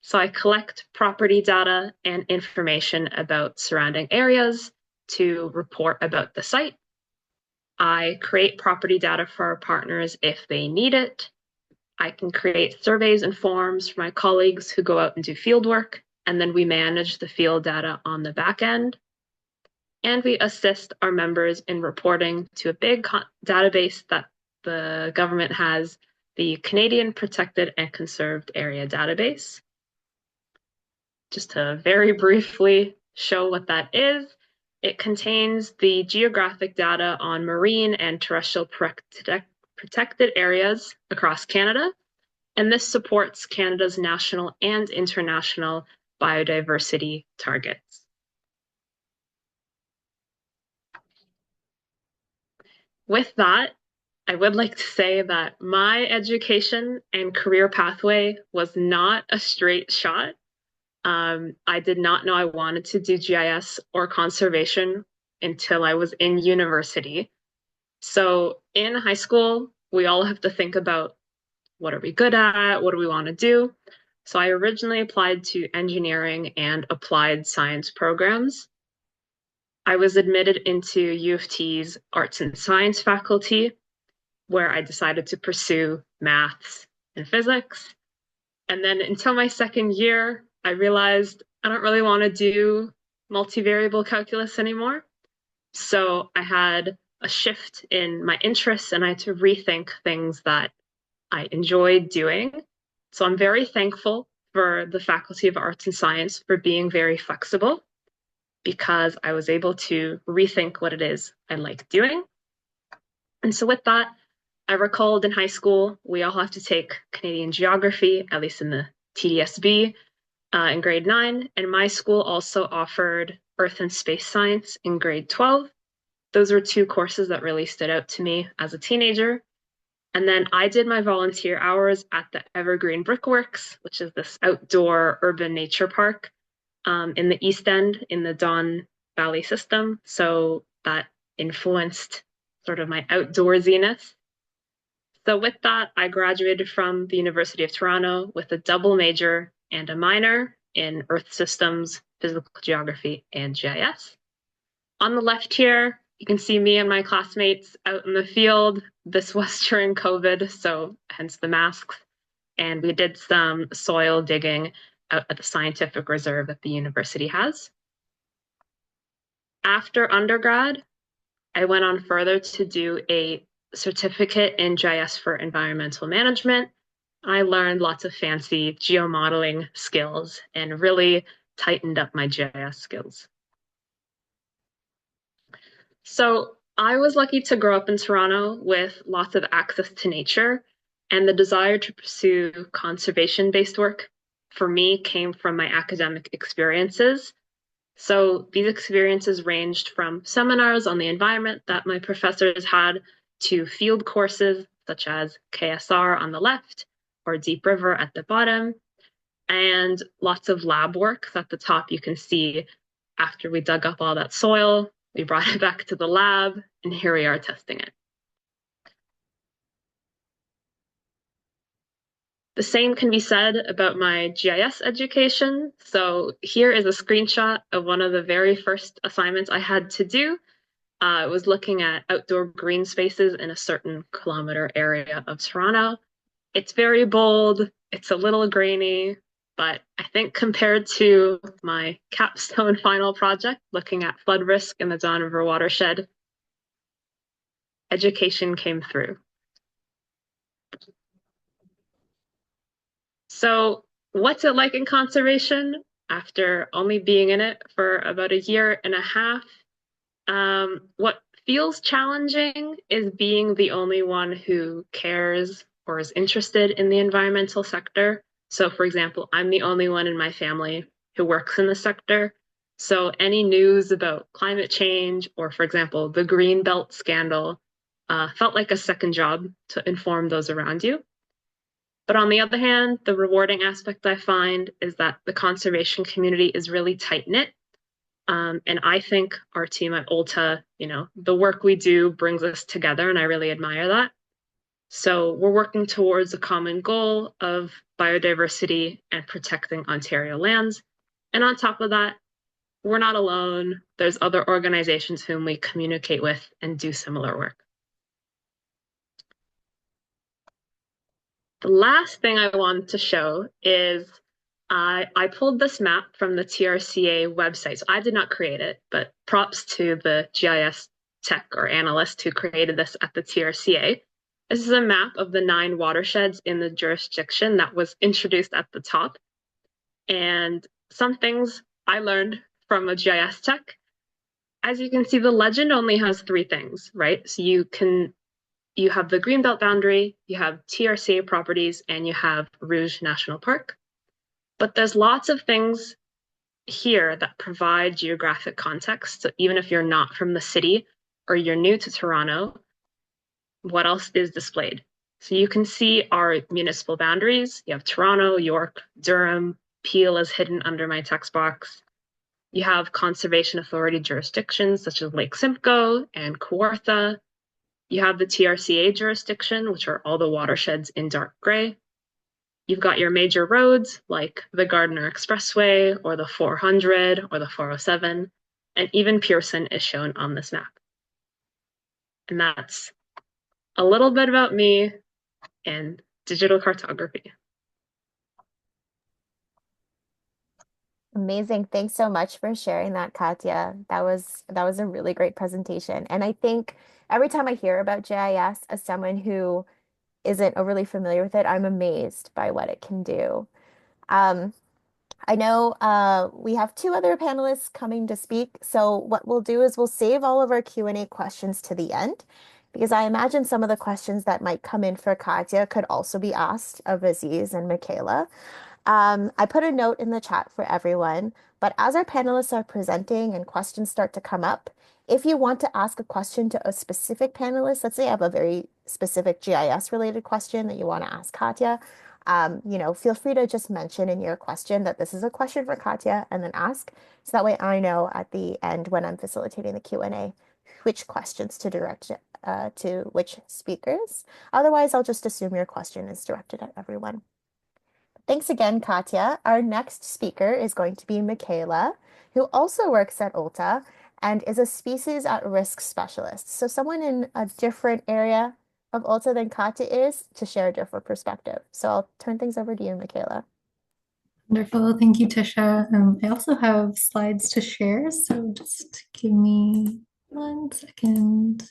So I collect property data and information about surrounding areas to report about the site. I create property data for our partners if they need it. I can create surveys and forms for my colleagues who go out and do field work, and then we manage the field data on the back end. And we assist our members in reporting to a big database that the government has, the Canadian Protected and Conserved Area Database. Just to very briefly show what that is, it contains the geographic data on marine and terrestrial protected areas across Canada, and this supports Canada's national and international biodiversity targets. With that, I would like to say that my education and career pathway was not a straight shot. I did not know I wanted to do GIS or conservation until I was in university. So in high school, we all have to think about what are we good at? What do we want to do? So I originally applied to engineering and applied science programs. I was admitted into U of T's arts and science faculty, where I decided to pursue maths and physics. And then until my second year, I realized I don't really want to do multivariable calculus anymore. So I had a shift in my interests and I had to rethink things that I enjoyed doing. So I'm very thankful for the Faculty of Arts and Science for being very flexible because I was able to rethink what it is I like doing. And so with that, I recalled in high school, we all have to take Canadian geography, at least in the TDSB, in grade 9. And my school also offered Earth and Space Science in grade 12. Those were two courses that really stood out to me as a teenager. And then I did my volunteer hours at the Evergreen Brickworks, which is this outdoor urban nature park in the East End in the Don Valley system. So that influenced sort of my outdoorsiness. So with that, I graduated from the University of Toronto with a double major and a minor in Earth Systems, Physical Geography, and GIS. On the left here, you can see me and my classmates out in the field. This was during COVID, so hence the masks. And we did some soil digging out at the scientific reserve that the university has. After undergrad, I went on further to do a certificate in GIS for environmental management. I learned lots of fancy geomodeling skills and really tightened up my GIS skills. So I was lucky to grow up in Toronto with lots of access to nature, and the desire to pursue conservation-based work for me came from my academic experiences. So these experiences ranged from seminars on the environment that my professors had to field courses such as KSR on the left or Deep River at the bottom, and lots of lab work. At the top, you can see after we dug up all that soil, we brought it back to the lab, and here we are testing it. The same can be said about my GIS education. So here is a screenshot of one of the very first assignments I had to do. It was looking at outdoor green spaces in a certain kilometer area of Toronto. It's very bold, it's a little grainy, but I think compared to my capstone final project, looking at flood risk in the Don River watershed, education came through. So what's it like in conservation after only being in it for about a year and a half? What feels challenging is being the only one who cares or is interested in the environmental sector. So for example, I'm the only one in my family who works in the sector. So any news about climate change or, for example, the green belt scandal felt like a second job to inform those around you. But on the other hand, the rewarding aspect I find is that the conservation community is really tight-knit. And I think our team at Ulta, the work we do brings us together, and I really admire that. So we're working towards a common goal of biodiversity and protecting Ontario lands. And on top of that, we're not alone. There's other organizations whom we communicate with and do similar work. The last thing I wanted to show is I pulled this map from the TRCA website. So I did not create it, but props to the GIS tech or analyst who created this at the TRCA. This is a map of the 9 watersheds in the jurisdiction that was introduced at the top. And some things I learned from a GIS tech. As you can see, the legend only has 3 things, right? So you have the Greenbelt boundary, you have TRCA properties, and you have Rouge National Park. But there's lots of things here that provide geographic context. So even if you're not from the city or you're new to Toronto, what else is displayed? So you can see our municipal boundaries. You have Toronto, York, Durham, Peel is hidden under my text box. You have conservation authority jurisdictions such as Lake Simcoe and Kawartha. You have the TRCA jurisdiction, which are all the watersheds in dark gray. You've got your major roads like the Gardiner Expressway or the 400 or the 407, and even Pearson is shown on this map. And that's a little bit about me and digital cartography. Amazing. Thanks so much for sharing that, Katya. That was a really great presentation. And I think every time I hear about GIS as someone who isn't overly familiar with it, I'm amazed by what it can do. Um, I know we have 2 other panelists coming to speak. So what we'll do is we'll save all of our Q&A questions to the end because I imagine some of the questions that might come in for Katya could also be asked of Aziz and Michaela. I put a note in the chat for everyone, but as our panelists are presenting and questions start to come up, if you want to ask a question to a specific panelist, let's say I have a very specific GIS related question that you want to ask Katya, feel free to just mention in your question that this is a question for Katya and then ask. So that way I know at the end when I'm facilitating the Q&A which questions to direct to which speakers. Otherwise, I'll just assume your question is directed at everyone. Thanks again, Katya. Our next speaker is going to be Michaela, who also works at Ulta and is a species at risk specialist. So someone in a different area of Ulta than Katya is to share a different perspective. So I'll turn things over to you, Michaela. Wonderful. Thank you, Tisha. I also have slides to share, so just give me 1 second.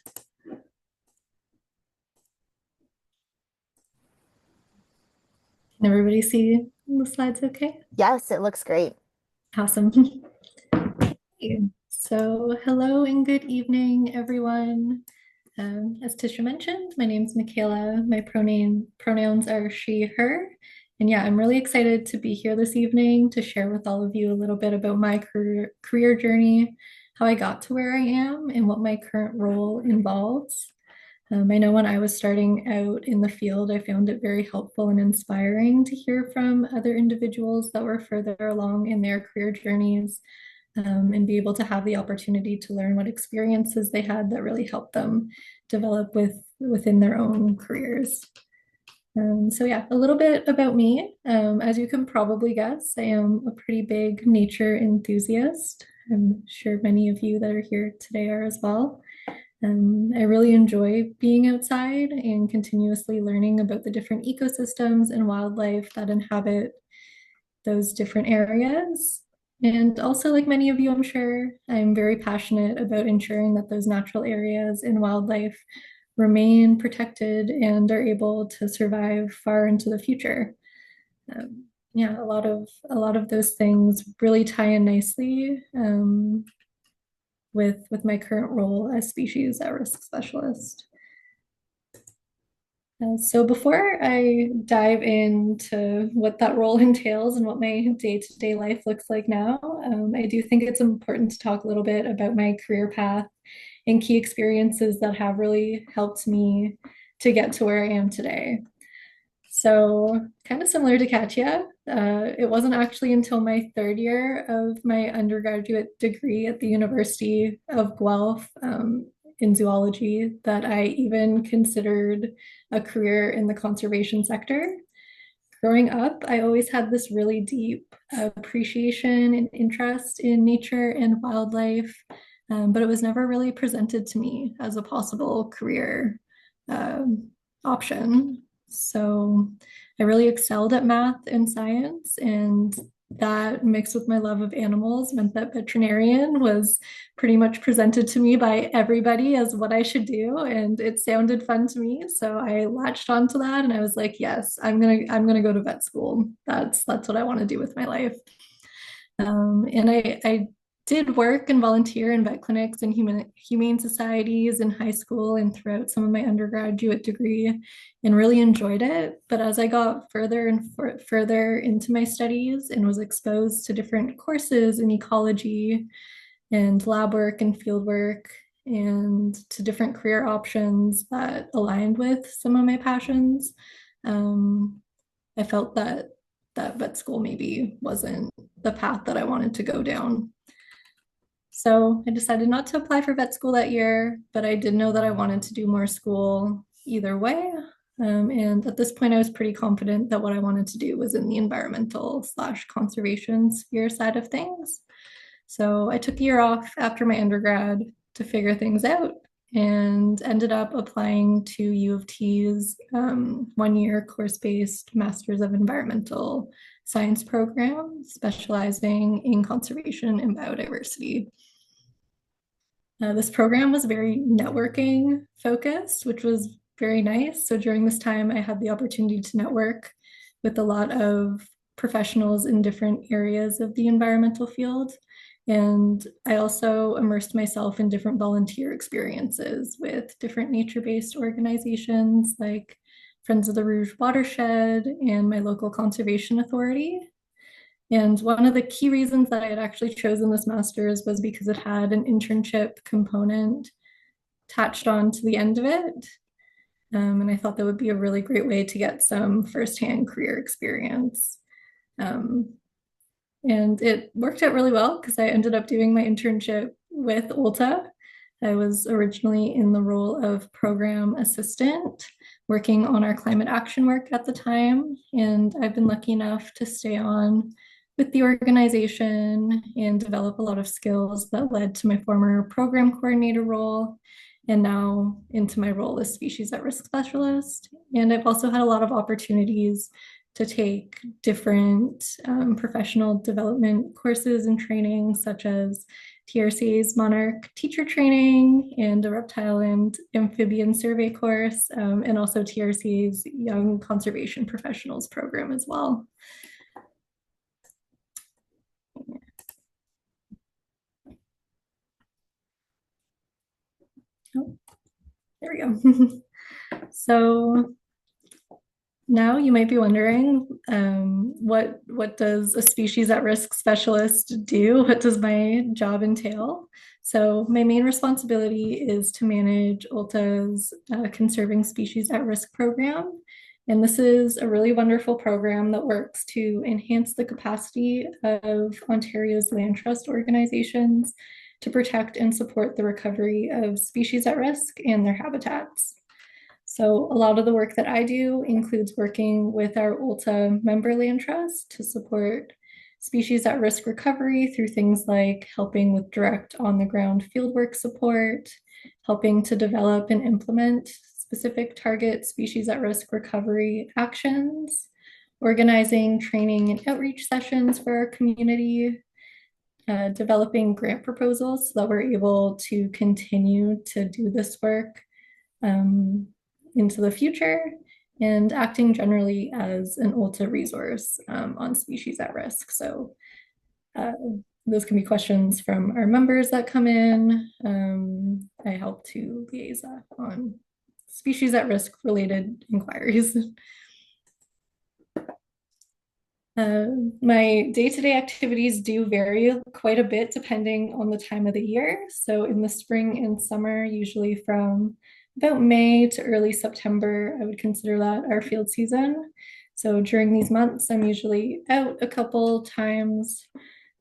Can everybody see the slides okay? Yes, it looks great. Awesome. So hello and good evening, everyone. As Tisha mentioned, my name is Michaela. My pronouns are she, her. And yeah, I'm really excited to be here this evening to share with all of you a little bit about my career journey, how I got to where I am, and what my current role involves. I know when I was starting out in the field, I found it very helpful and inspiring to hear from other individuals that were further along in their career journeys, and be able to have the opportunity to learn what experiences they had that really helped them develop within their own careers. So yeah, a little bit about me. As you can probably guess, I am a pretty big nature enthusiast. I'm sure many of you that are here today are as well. I really enjoy being outside and continuously learning about the different ecosystems and wildlife that inhabit those different areas. And also, like many of you, I'm sure, I'm very passionate about ensuring that those natural areas and wildlife remain protected and are able to survive far into the future. Yeah, a lot of those things really tie in nicely with my current role as species at risk specialist. So before I dive into what that role entails and what my day-to-day life looks like now, I do think it's important to talk a little bit about my career path and key experiences that have really helped me to get to where I am today. So kind of similar to Katya, it wasn't actually until my 3rd year of my undergraduate degree at the University of Guelph in zoology that I even considered a career in the conservation sector. Growing up, I always had this really deep appreciation and interest in nature and wildlife, but it was never really presented to me as a possible career option. So I really excelled at math and science, and that mixed with my love of animals meant that veterinarian was pretty much presented to me by everybody as what I should do, and it sounded fun to me. So I latched onto that and I was like, yes, I'm gonna go to vet school. That's what I want to do with my life. And I did work and volunteer in vet clinics and humane societies in high school and throughout some of my undergraduate degree and really enjoyed it. But as I got further and further into my studies and was exposed to different courses in ecology and lab work and field work and to different career options that aligned with some of my passions, um, I felt that vet school maybe wasn't the path that I wanted to go down. So I decided not to apply for vet school that year, but I did know that I wanted to do more school either way. And at this point, I was pretty confident that what I wanted to do was in the environmental slash conservation sphere side of things. So I took a year off after my undergrad to figure things out and ended up applying to U of T's 1 year course-based Masters of Environmental Science program, specializing in conservation and biodiversity. This program was very networking focused, which was very nice. So during this time, I had the opportunity to network with a lot of professionals in different areas of the environmental field. And I also immersed myself in different volunteer experiences with different nature-based organizations like Friends of the Rouge Watershed and my local conservation authority. And one of the key reasons that I had actually chosen this master's was because it had an internship component attached on to the end of it. And I thought that would be a really great way to get some firsthand career experience. Um, and it worked out really well because I ended up doing my internship with ULTA. I was originally in the role of program assistant, working on our climate action work at the time. And I've been lucky enough to stay on with the organization and develop a lot of skills that led to my former program coordinator role and now into my role as species at risk specialist. And I've also had a lot of opportunities to take different professional development courses and training, such as TRCA's Monarch Teacher Training and a Reptile and Amphibian Survey course, and also TRCA's Young Conservation Professionals program as well. Oh, there we go. So now you might be wondering, what does a species at risk specialist do? What does my job entail? So my main responsibility is to manage ULTA's Conserving Species at Risk program. And this is a really wonderful program that works to enhance the capacity of Ontario's land trust organizations to protect and support the recovery of species at risk and their habitats. So a lot of the work that I do includes working with our ULTA member land trust to support species at risk recovery through things like helping with direct on the ground fieldwork support, helping to develop and implement specific target species at risk recovery actions, organizing training and outreach sessions for our community, developing grant proposals so that we're able to continue to do this work into the future, and acting generally as an ULTA resource on species at risk. So those can be questions from our members that come in. I help to liaise on species at risk related inquiries. My day-to-day activities do vary quite a bit depending on the time of the year. So in the spring and summer, usually from about May to early September, I would consider that our field season. So during these months, I'm usually out a couple times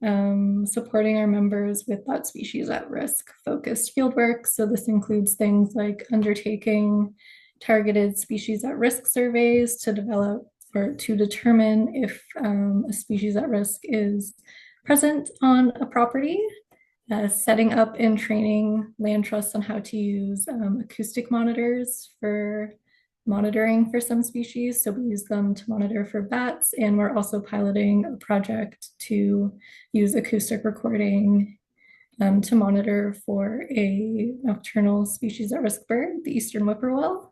supporting our members with that species at risk focused fieldwork. So this includes things like undertaking targeted species at risk surveys to develop or to determine if a species at risk is present on a property, setting up and training land trusts on how to use acoustic monitors for monitoring for some species. So we use them to monitor for bats, and we're also piloting a project to use acoustic recording to monitor for a nocturnal species at risk bird, the eastern whippoorwill.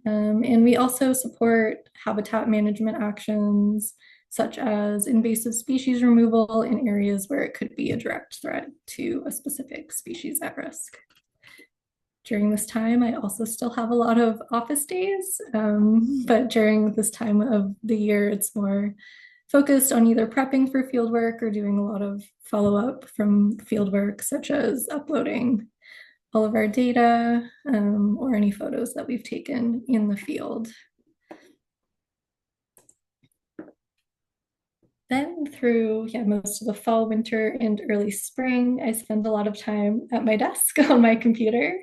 And we also support habitat management actions such as invasive species removal in areas where it could be a direct threat to a specific species at risk. During this time, I also still have a lot of office days, but during this time of the year, it's more focused on either prepping for fieldwork or doing a lot of follow-up from fieldwork, such as uploading all of our data or any photos that we've taken in the field. Then through most of the fall, winter, and early spring, I spend a lot of time at my desk on my computer.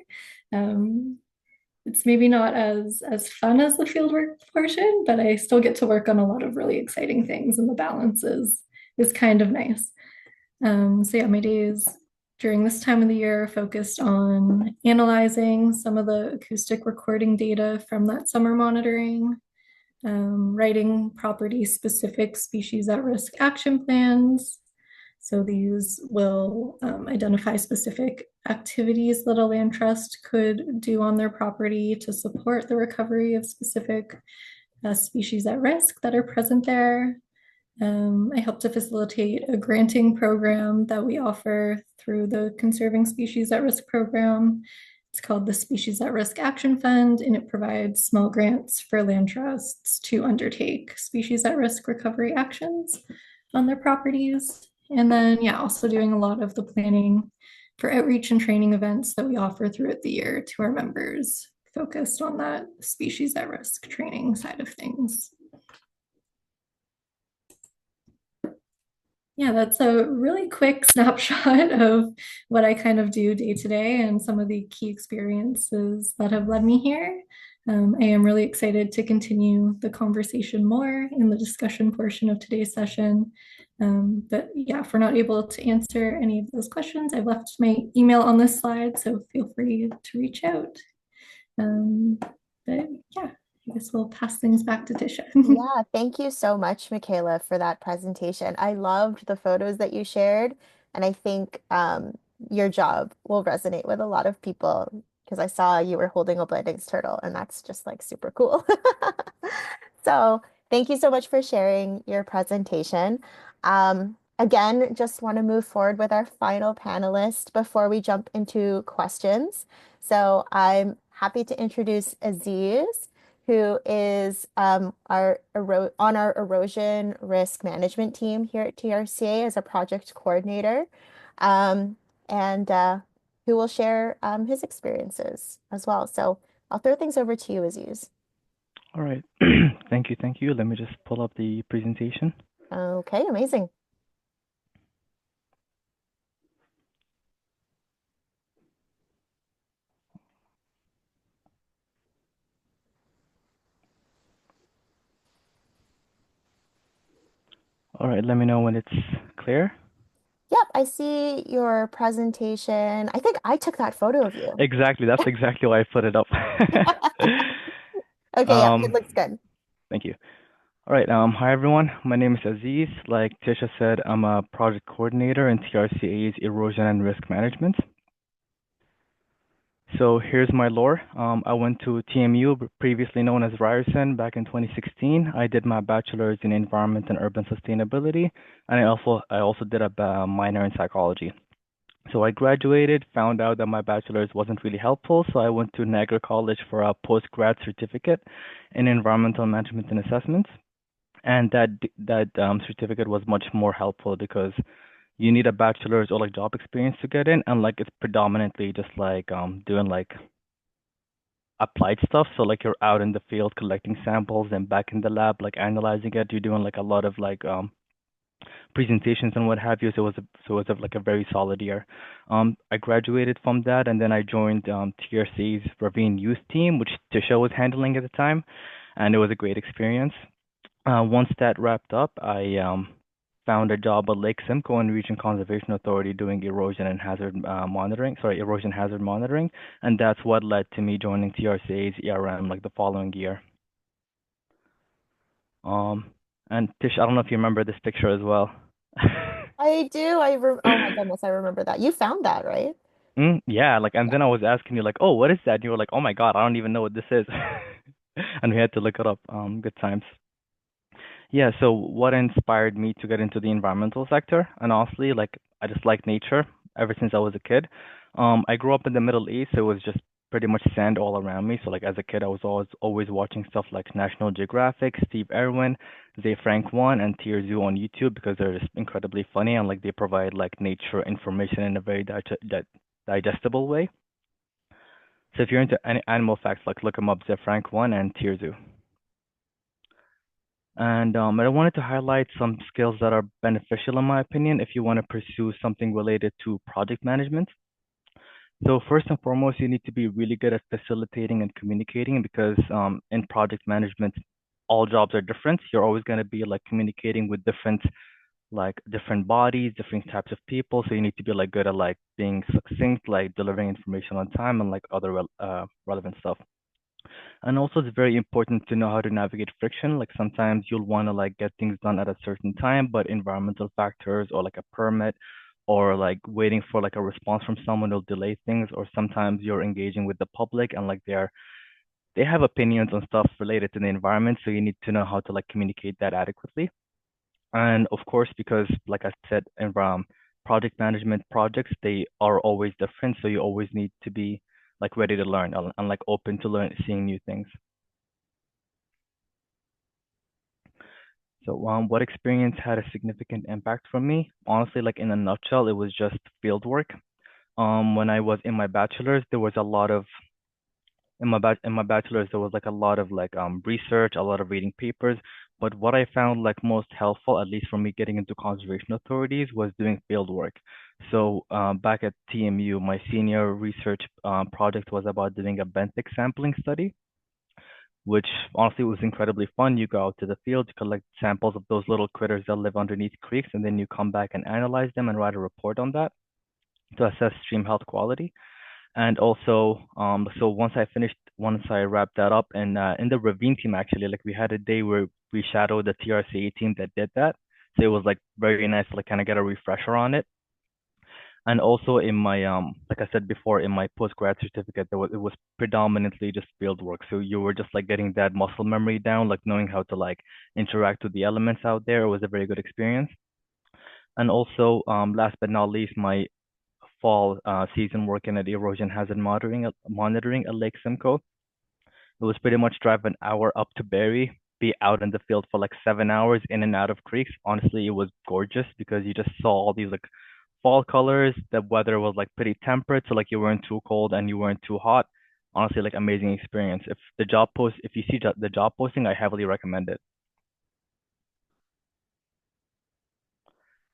It's maybe not as fun as the fieldwork portion, but I still get to work on a lot of really exciting things, and the balance is kind of nice. So yeah, my days during this time of the year focused on analyzing some of the acoustic recording data from that summer monitoring, writing property-specific species at risk action plans. So these will identify specific activities that a land trust could do on their property to support the recovery of specific species at risk that are present there. I help to facilitate a granting program that we offer through the Conserving Species at Risk program. It's called the Species at Risk Action Fund, and it provides small grants for land trusts to undertake species at risk recovery actions on their properties. And then, also doing a lot of the planning for outreach and training events that we offer throughout the year to our members, focused on that species at risk training side of things. Yeah, that's a really quick snapshot of what I kind of do day to day and some of the key experiences that have led me here. I am really excited to continue the conversation more in the discussion portion of today's session. But yeah, if we're not able to answer any of those questions, I've left my email on this slide, so feel free to reach out. But yeah, I guess we'll pass things back to Tisha. Yeah, thank you so much, Michaela, for that presentation. I loved the photos that you shared, and I think your job will resonate with a lot of people because I saw you were holding a Blanding's turtle, and that's just like super cool. So thank you so much for sharing your presentation. Again, just want to move forward with our final panelist before we jump into questions. So I'm happy to introduce Aziz, who is on our erosion risk management team here at TRCA as a project coordinator, and who will share his experiences as well. So I'll throw things over to you, Aziz. All right. Thank you. Thank you. Let me just pull up the presentation. Okay, amazing. All right. Let me know when it's clear. Yep, I see your presentation. I think I took that photo of you. Exactly. That's exactly why I put it up. Okay, yeah, it looks good. Thank you. All right. Hi, everyone. My name is Aziz. Like Tisha said, I'm a project coordinator in TRCA's erosion and risk management. So here's my lore. I went to TMU, previously known as Ryerson, back in 2016. I did my bachelor's in environment and urban sustainability, and I also did a minor in psychology. So I graduated, found out that my bachelor's wasn't really helpful, so I went to Niagara College for a post-grad certificate in environmental management and assessment. And that certificate was much more helpful because you need a bachelor's or like job experience to get in, and like it's predominantly just like doing like applied stuff. So like you're out in the field collecting samples and back in the lab like analyzing it. You're doing like a lot of like presentations and what have you. So it was like a very solid year. I graduated from that, and then I joined TRC's Ravine Youth Team, which Tisha was handling at the time, and it was a great experience. Once that wrapped up, I found a job at Lake Simcoe and Region Conservation Authority doing erosion hazard monitoring, and that's what led to me joining TRCA's ERM like the following year. Um, and Tish, I don't know if you remember this picture as well. I do. Oh my goodness, I remember that. You found that, right? Yeah, like, and Yeah. then I was asking you like, oh, what is that? And you were like, oh my God, I don't even know what this is. And we had to look it up. Good times. Yeah, so what inspired me to get into the environmental sector? And honestly, like, I just like nature ever since I was a kid. I grew up in the Middle East, so it was just pretty much sand all around me. So like as a kid, I was always watching stuff like National Geographic, Steve Irwin, Zay Frank One, and TRZoo on YouTube because they're just incredibly funny and like they provide like nature information in a very digestible way. So if you're into any animal facts, like look them up, Zay Frank One and TRZoo. And I wanted to highlight some skills that are beneficial, in my opinion, if you want to pursue something related to project management. So first and foremost, you need to be really good at facilitating and communicating because in project management, all jobs are different. You're always going to be like communicating with different bodies, different types of people. So you need to be like good at like being succinct, like delivering information on time and like other relevant stuff. And also it's very important to know how to navigate friction. Like sometimes you'll want to like get things done at a certain time, but environmental factors or like a permit or like waiting for like a response from someone will delay things. Or sometimes you're engaging with the public and like they have opinions on stuff related to the environment. So you need to know how to like communicate that adequately. And of course, because like I said, project management projects, they are always different. So you always need to be like ready to learn and like open to learn, seeing new things. So, what experience had a significant impact for me? Honestly, like in a nutshell, it was just field work. When I was in my bachelor's, there was a lot of in my bachelor's there was like a lot of like research, a lot of reading papers. But what I found like most helpful, at least for me getting into conservation authorities, was doing field work. So back at TMU, my senior research project was about doing a benthic sampling study, which honestly was incredibly fun. You go out to the field, you collect samples of those little critters that live underneath creeks, and then you come back and analyze them and write a report on that to assess stream health quality. And also, so once I wrapped that up, and in the ravine team, actually, like we had a day where we shadowed the TRCA team that did that. So it was like very nice to like kind of get a refresher on it. And also in my like I said before, in my postgrad certificate, it was predominantly just field work. So you were just like getting that muscle memory down, like knowing how to like interact with the elements out there. It was a very good experience. And also, last but not least, my fall season working at erosion hazard monitoring at Lake Simcoe. It was pretty much drive an hour up to Barrie, be out in the field for like 7 hours in and out of creeks. Honestly, it was gorgeous because you just saw all these like fall colors. The weather was like pretty temperate, so like you weren't too cold and you weren't too hot. Honestly, like amazing experience. If you see the job posting, I heavily recommend it.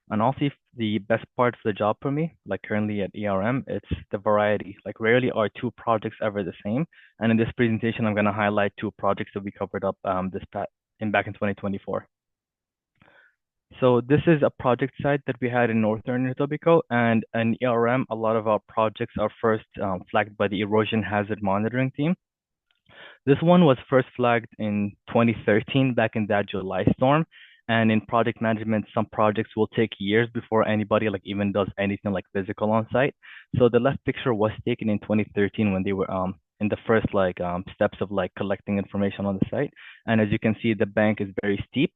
And also, the best part of the job for me, like currently at ERM, it's the variety. Like rarely are two projects ever the same. And in this presentation, I'm going to highlight two projects that we covered up back in 2024. So this is a project site that we had in Northern Etobicoke, and in ERM, a lot of our projects are first flagged by the erosion hazard monitoring team. This one was first flagged in 2013 back in that July storm. And in project management, some projects will take years before anybody like even does anything like physical on site. So the left picture was taken in 2013 when they were in the first like steps of like collecting information on the site. And as you can see, the bank is very steep.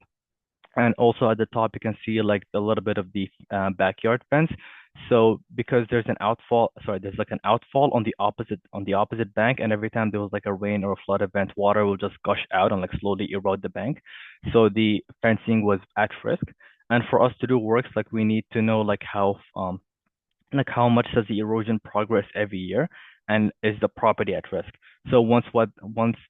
And also at the top, you can see like a little bit of the backyard fence. So because there's like an outfall on the opposite bank, and every time there was like a rain or a flood event, water will just gush out and like slowly erode the bank. So the fencing was at risk. And for us to do works, like we need to know like how much does the erosion progress every year and is the property at risk. So once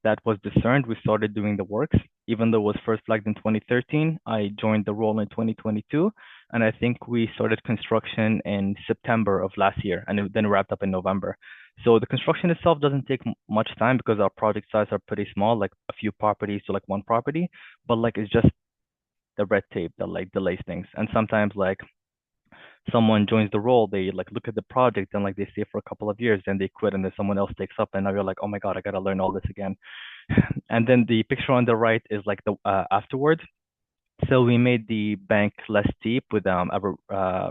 that was discerned, we started doing the works. Even though it was first flagged in 2013, I joined the role in 2022, and I think we started construction in September of last year, and it then wrapped up in November. So the construction itself doesn't take much time because our project size are pretty small, like a few properties to like one property, but like it's just the red tape that like delays things. And sometimes like someone joins the role, they like look at the project and like they stay for a couple of years, then they quit, and then someone else takes up, and now you're like, oh my God, I gotta learn all this again. And then the picture on the right is like the afterwards. So we made the bank less steep with a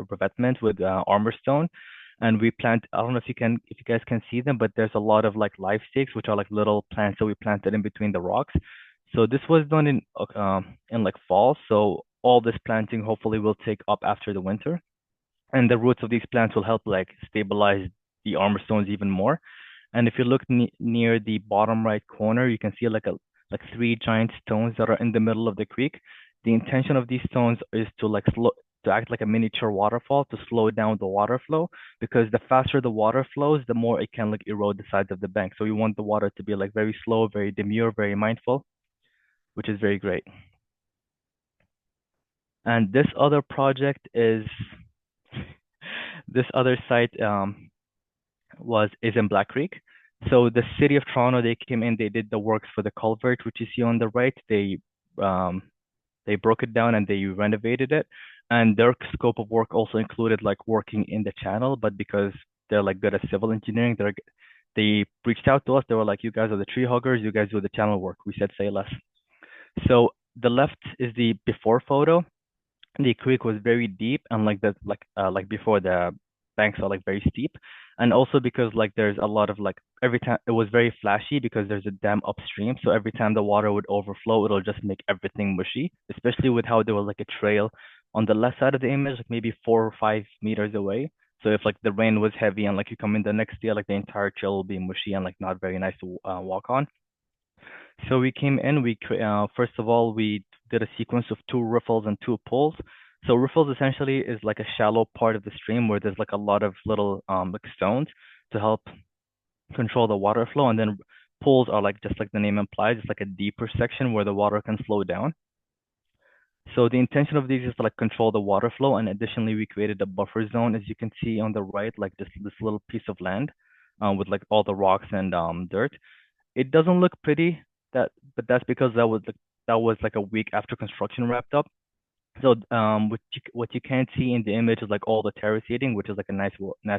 revetment with armor stone, and we plant. I don't know if you guys can see them, but there's a lot of like live stakes, which are like little plants that we planted in between the rocks. So this was done in like fall. So all this planting hopefully will take up after the winter, and the roots of these plants will help like stabilize the armor stones even more. And if you look near the bottom right corner, you can see like three giant stones that are in the middle of the creek. The intention of these stones is to like to act like a miniature waterfall to slow down the water flow, because the faster the water flows, the more it can like erode the sides of the bank. So we want the water to be like very slow, very demure, very mindful, which is very great. And this other project is this other site is in Black Creek. So the city of Toronto, they came in, they did the works for the culvert, which you see on the right. They broke it down and they renovated it. And their scope of work also included like working in the channel, but because they're like good at civil engineering, they reached out to us. They were like, you guys are the tree huggers, you guys do the channel work. We said, say less. So the left is the before photo. The creek was very deep, and like before, the banks are like very steep, and also because like there's a lot of like every time it was very flashy because there's a dam upstream, so every time the water would overflow, it'll just make everything mushy, especially with how there was like a trail on the left side of the image, like maybe 4 or 5 meters away. So if like the rain was heavy and like you come in the next day, like the entire trail will be mushy and like not very nice to walk on. So we came in, first of all, we did a sequence of 2 riffles and 2 pools. So riffles essentially is like a shallow part of the stream where there's like a lot of little like stones to help control the water flow. And then pools are like, just like the name implies, it's like a deeper section where the water can flow down. So the intention of these is to like control the water flow. And additionally, we created a buffer zone, as you can see on the right, like this little piece of land with like all the rocks and dirt. It doesn't look pretty, but that's because that was like a week after construction wrapped up. So what you can't see in the image is like all the terrace seeding, which is like a nice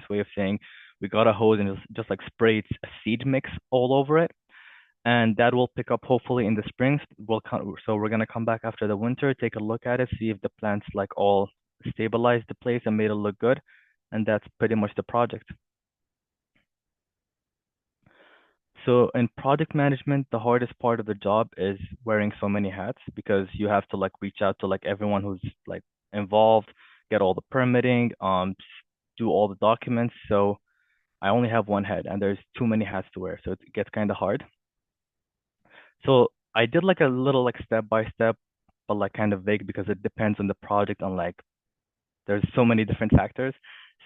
way of saying we got a hose and just like sprayed a seed mix all over it, and that will pick up hopefully in the springs. So we're gonna come back after the winter, take a look at it, see if the plants like all stabilized the place and made it look good, and that's pretty much the project. So in project management, the hardest part of the job is wearing so many hats, because you have to like reach out to like everyone who's like involved, get all the permitting, do all the documents. So I only have one head and there's too many hats to wear, so it gets kind of hard. So I did like a little like step by step, but like kind of vague because it depends on the project, on like there's so many different factors.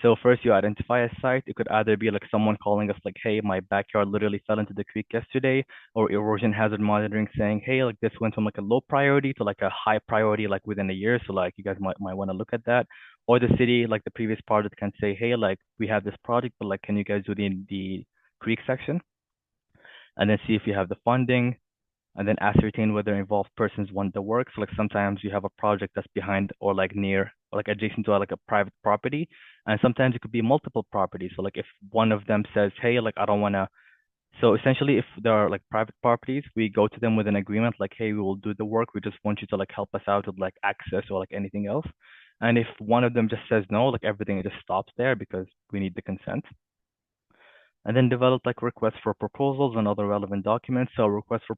So first you identify a site. It could either be like someone calling us like, hey, my backyard literally fell into the creek yesterday, or erosion hazard monitoring saying, hey, like this went from like a low priority to like a high priority like within a year. So like you guys might want to look at that. Or the city, like the previous project, can say, hey, like we have this project, but like can you guys do the creek section? And then see if you have the funding, and then ascertain whether involved persons want the work. So like sometimes you have a project that's behind or like near or like adjacent to like a private property, and sometimes it could be multiple properties. So like if one of them says, hey, like I don't want to. So essentially, if there are like private properties, we go to them with an agreement like, hey, we will do the work. We just want you to like help us out with like access or like anything else. And if one of them just says no, like everything just stops there because we need the consent. And then develop like requests for proposals and other relevant documents. So request for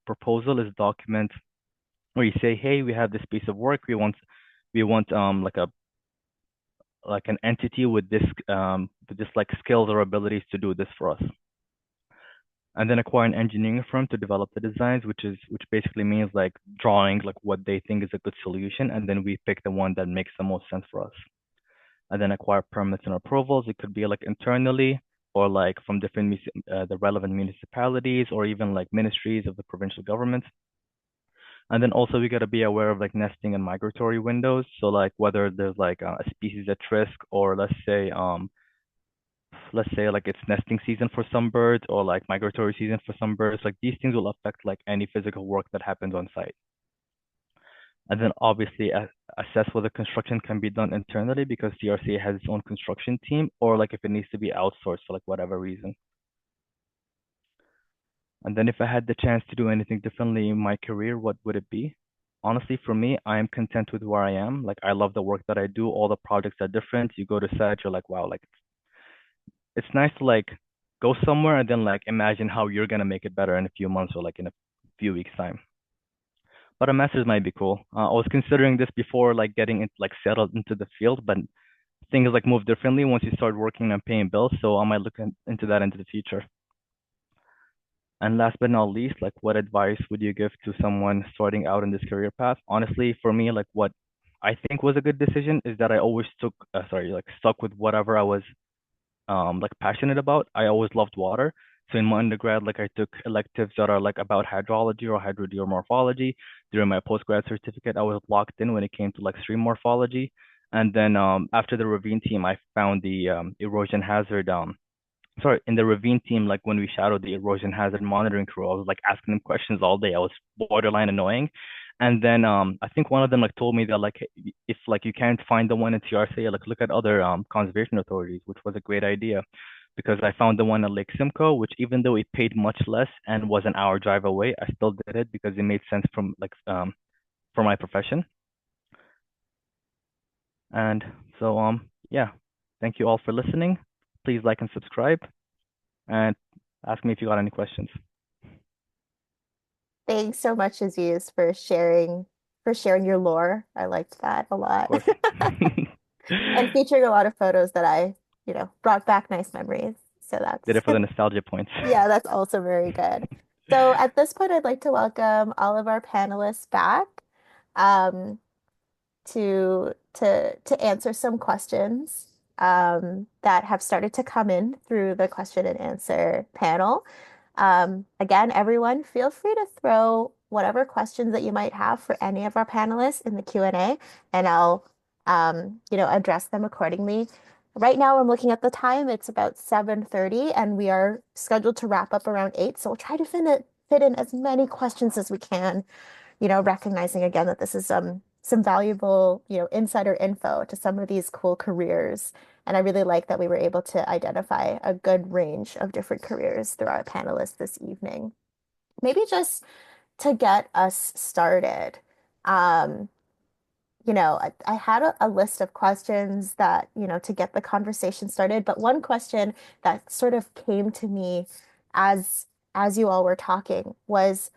proposal is document where you say, hey, we have this piece of work. We want like an entity with this like skills or abilities to do this for us. And then acquire an engineering firm to develop the designs, which basically means like drawing like what they think is a good solution, and then we pick the one that makes the most sense for us. And then acquire permits and approvals. It could be like internally or like from different the relevant municipalities or even like ministries of the provincial government. And then also we got to be aware of like nesting and migratory windows. So like whether there's like a species at risk, or let's say like it's nesting season for some birds or like migratory season for some birds. Like these things will affect like any physical work that happens on site. and then obviously assess whether construction can be done internally because TRCA has its own construction team, or like if it needs to be outsourced for like whatever reason. And then if I had the chance to do anything differently in my career, what would it be? Honestly, for me, I am content with where I am. Like I love the work that I do. All the projects are different. You go to set, you're like, wow, like it's nice to like go somewhere and then like imagine how you're gonna make it better in a few months or like in a few weeks time. But a master's might be cool. I was considering this before like getting it like settled into the field, but things like move differently once you start working and paying bills. So I might look into that into the future. And last but not least, like what advice would you give to someone starting out in this career path? Honestly, for me, like what I think was a good decision is that I always stuck with whatever I was like passionate about. I always loved water. So in my undergrad, like I took electives that are like about hydrology or hydrogeomorphology. During my postgrad certificate, I was locked in when it came to like stream morphology. And then after the ravine team, I found the erosion hazard sorry, in the ravine team, like when we shadowed the erosion hazard monitoring crew, I was like asking them questions all day. I was borderline annoying. And then I think one of them like told me that like if like you can't find the one in TRCA, like look at other conservation authorities, which was a great idea because I found the one at Lake Simcoe, which even though it paid much less and was an hour drive away, I still did it because it made sense from like for my profession. And so yeah, thank you all for listening. Please like and subscribe and ask me if you got any questions. Thanks so much, Aziz, for sharing your lore. I liked that a Of lot. course. And featuring a lot of photos that brought back nice memories. So Did that's it for the nostalgia points. yeah, that's also very good. So at this point, I'd like to welcome all of our panelists back. Um, to answer some questions that have started to come in through the question and answer panel. Again, everyone, feel free to throw whatever questions that you might have for any of our panelists in the Q&A, and I'll address them accordingly. Right now, I'm looking at the time. It's about 7:30, and we are scheduled to wrap up around 8. So we'll try to fit in as many questions as we can, recognizing again that this is some valuable, insider info to some of these cool careers. And I really like that we were able to identify a good range of different careers through our panelists this evening. Maybe just to get us started, um, I had a list of questions that, to get the conversation started, but one question that sort of came to me as you all were talking was,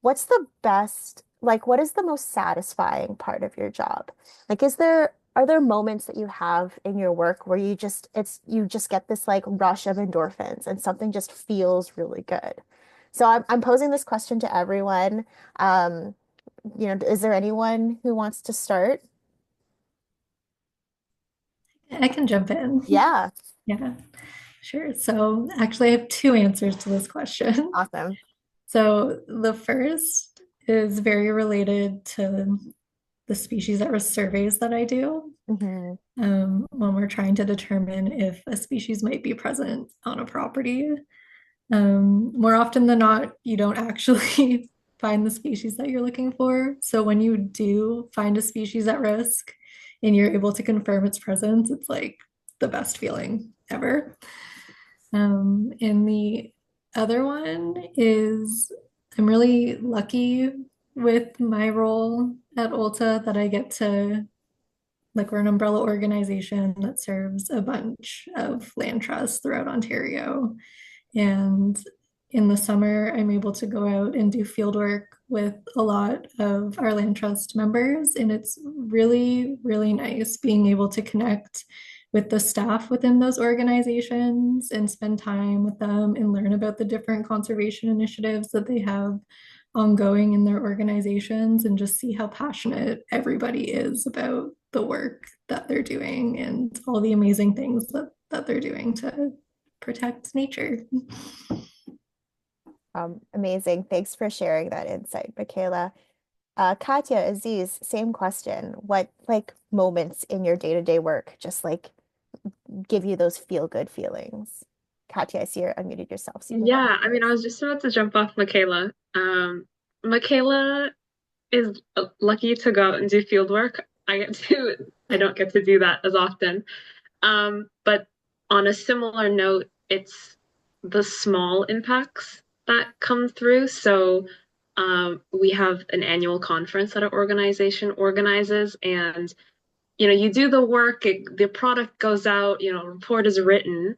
what's the best, like, what is the most satisfying part of your job? Like, are there moments that you have in your work where you just get this like rush of endorphins and something just feels really good? So I'm posing this question to everyone. Um, is there anyone who wants to start? I can jump in. Yeah, Yeah, sure. So actually, I have two answers to this question. awesome. So the first is very related to the species at risk surveys that I do. Hmm. When we're trying to determine if a species might be present on a property. More often than not, you don't actually find the species that you're looking for. So when you do find a species at risk and you're able to confirm its presence, it's like the best feeling ever. And the other one is I'm really lucky with my role at Ulta that I get to, like, we're an umbrella organization that serves a bunch of land trusts throughout Ontario. And in the summer, I'm able to go out and do field work with a lot of our land trust members. And it's really, really nice being able to connect with the staff within those organizations and spend time with them and learn about the different conservation initiatives that they have ongoing in their organizations and just see how passionate everybody is about the work that they're doing and all the amazing things that they're doing to protect nature. Amazing. Thanks for sharing that insight, Michaela. Katya, Aziz, same question. What like moments in your day-to-day work just like give you those feel-good feelings? Katya, I see you're unmuted yourself, so you can go Yeah, I mean, I first. was just about to jump off Michaela. Michaela is lucky to go out and do field work. I don't get to do that as often. But on a similar note, it's the small impacts that come through. So we have an annual conference that our organization organizes, and you do the work, the product goes out, a report is written.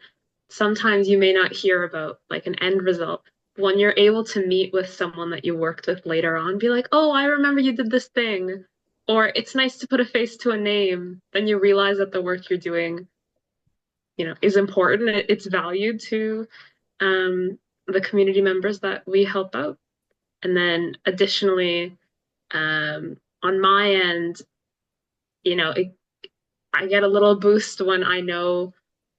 Sometimes you may not hear about like an end result. When you're able to meet with someone that you worked with later on, be like, oh, I remember you did this thing. Or it's nice to put a face to a name. Then you realize that the work you're doing, is important. It's valued to the community members that we help out. And then additionally, on my end, it I get a little boost when I know,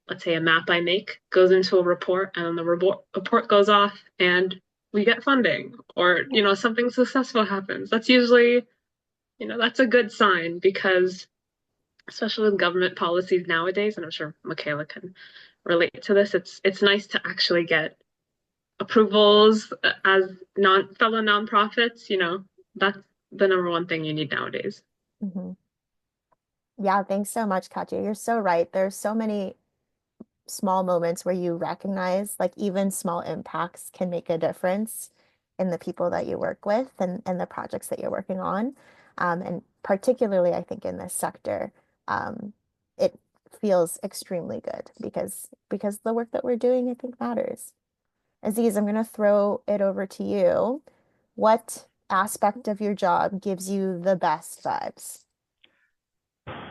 let's say a map I make goes into a report and then the report goes off and we get funding or, something successful happens. That's usually, that's a good sign because especially with government policies nowadays, and I'm sure Michaela can relate to this, it's nice to actually get approvals as fellow nonprofits, that's the number one thing you need nowadays. Hmm. Yeah, thanks so much, Katya. You're so right. There's so many small moments where you recognize like even small impacts can make a difference in the people that you work with and the projects that you're working on. And particularly, I think in this sector, it feels extremely good because the work that we're doing, I think, matters. Aziz, I'm going to throw it over to you. What aspect of your job gives you the best vibes?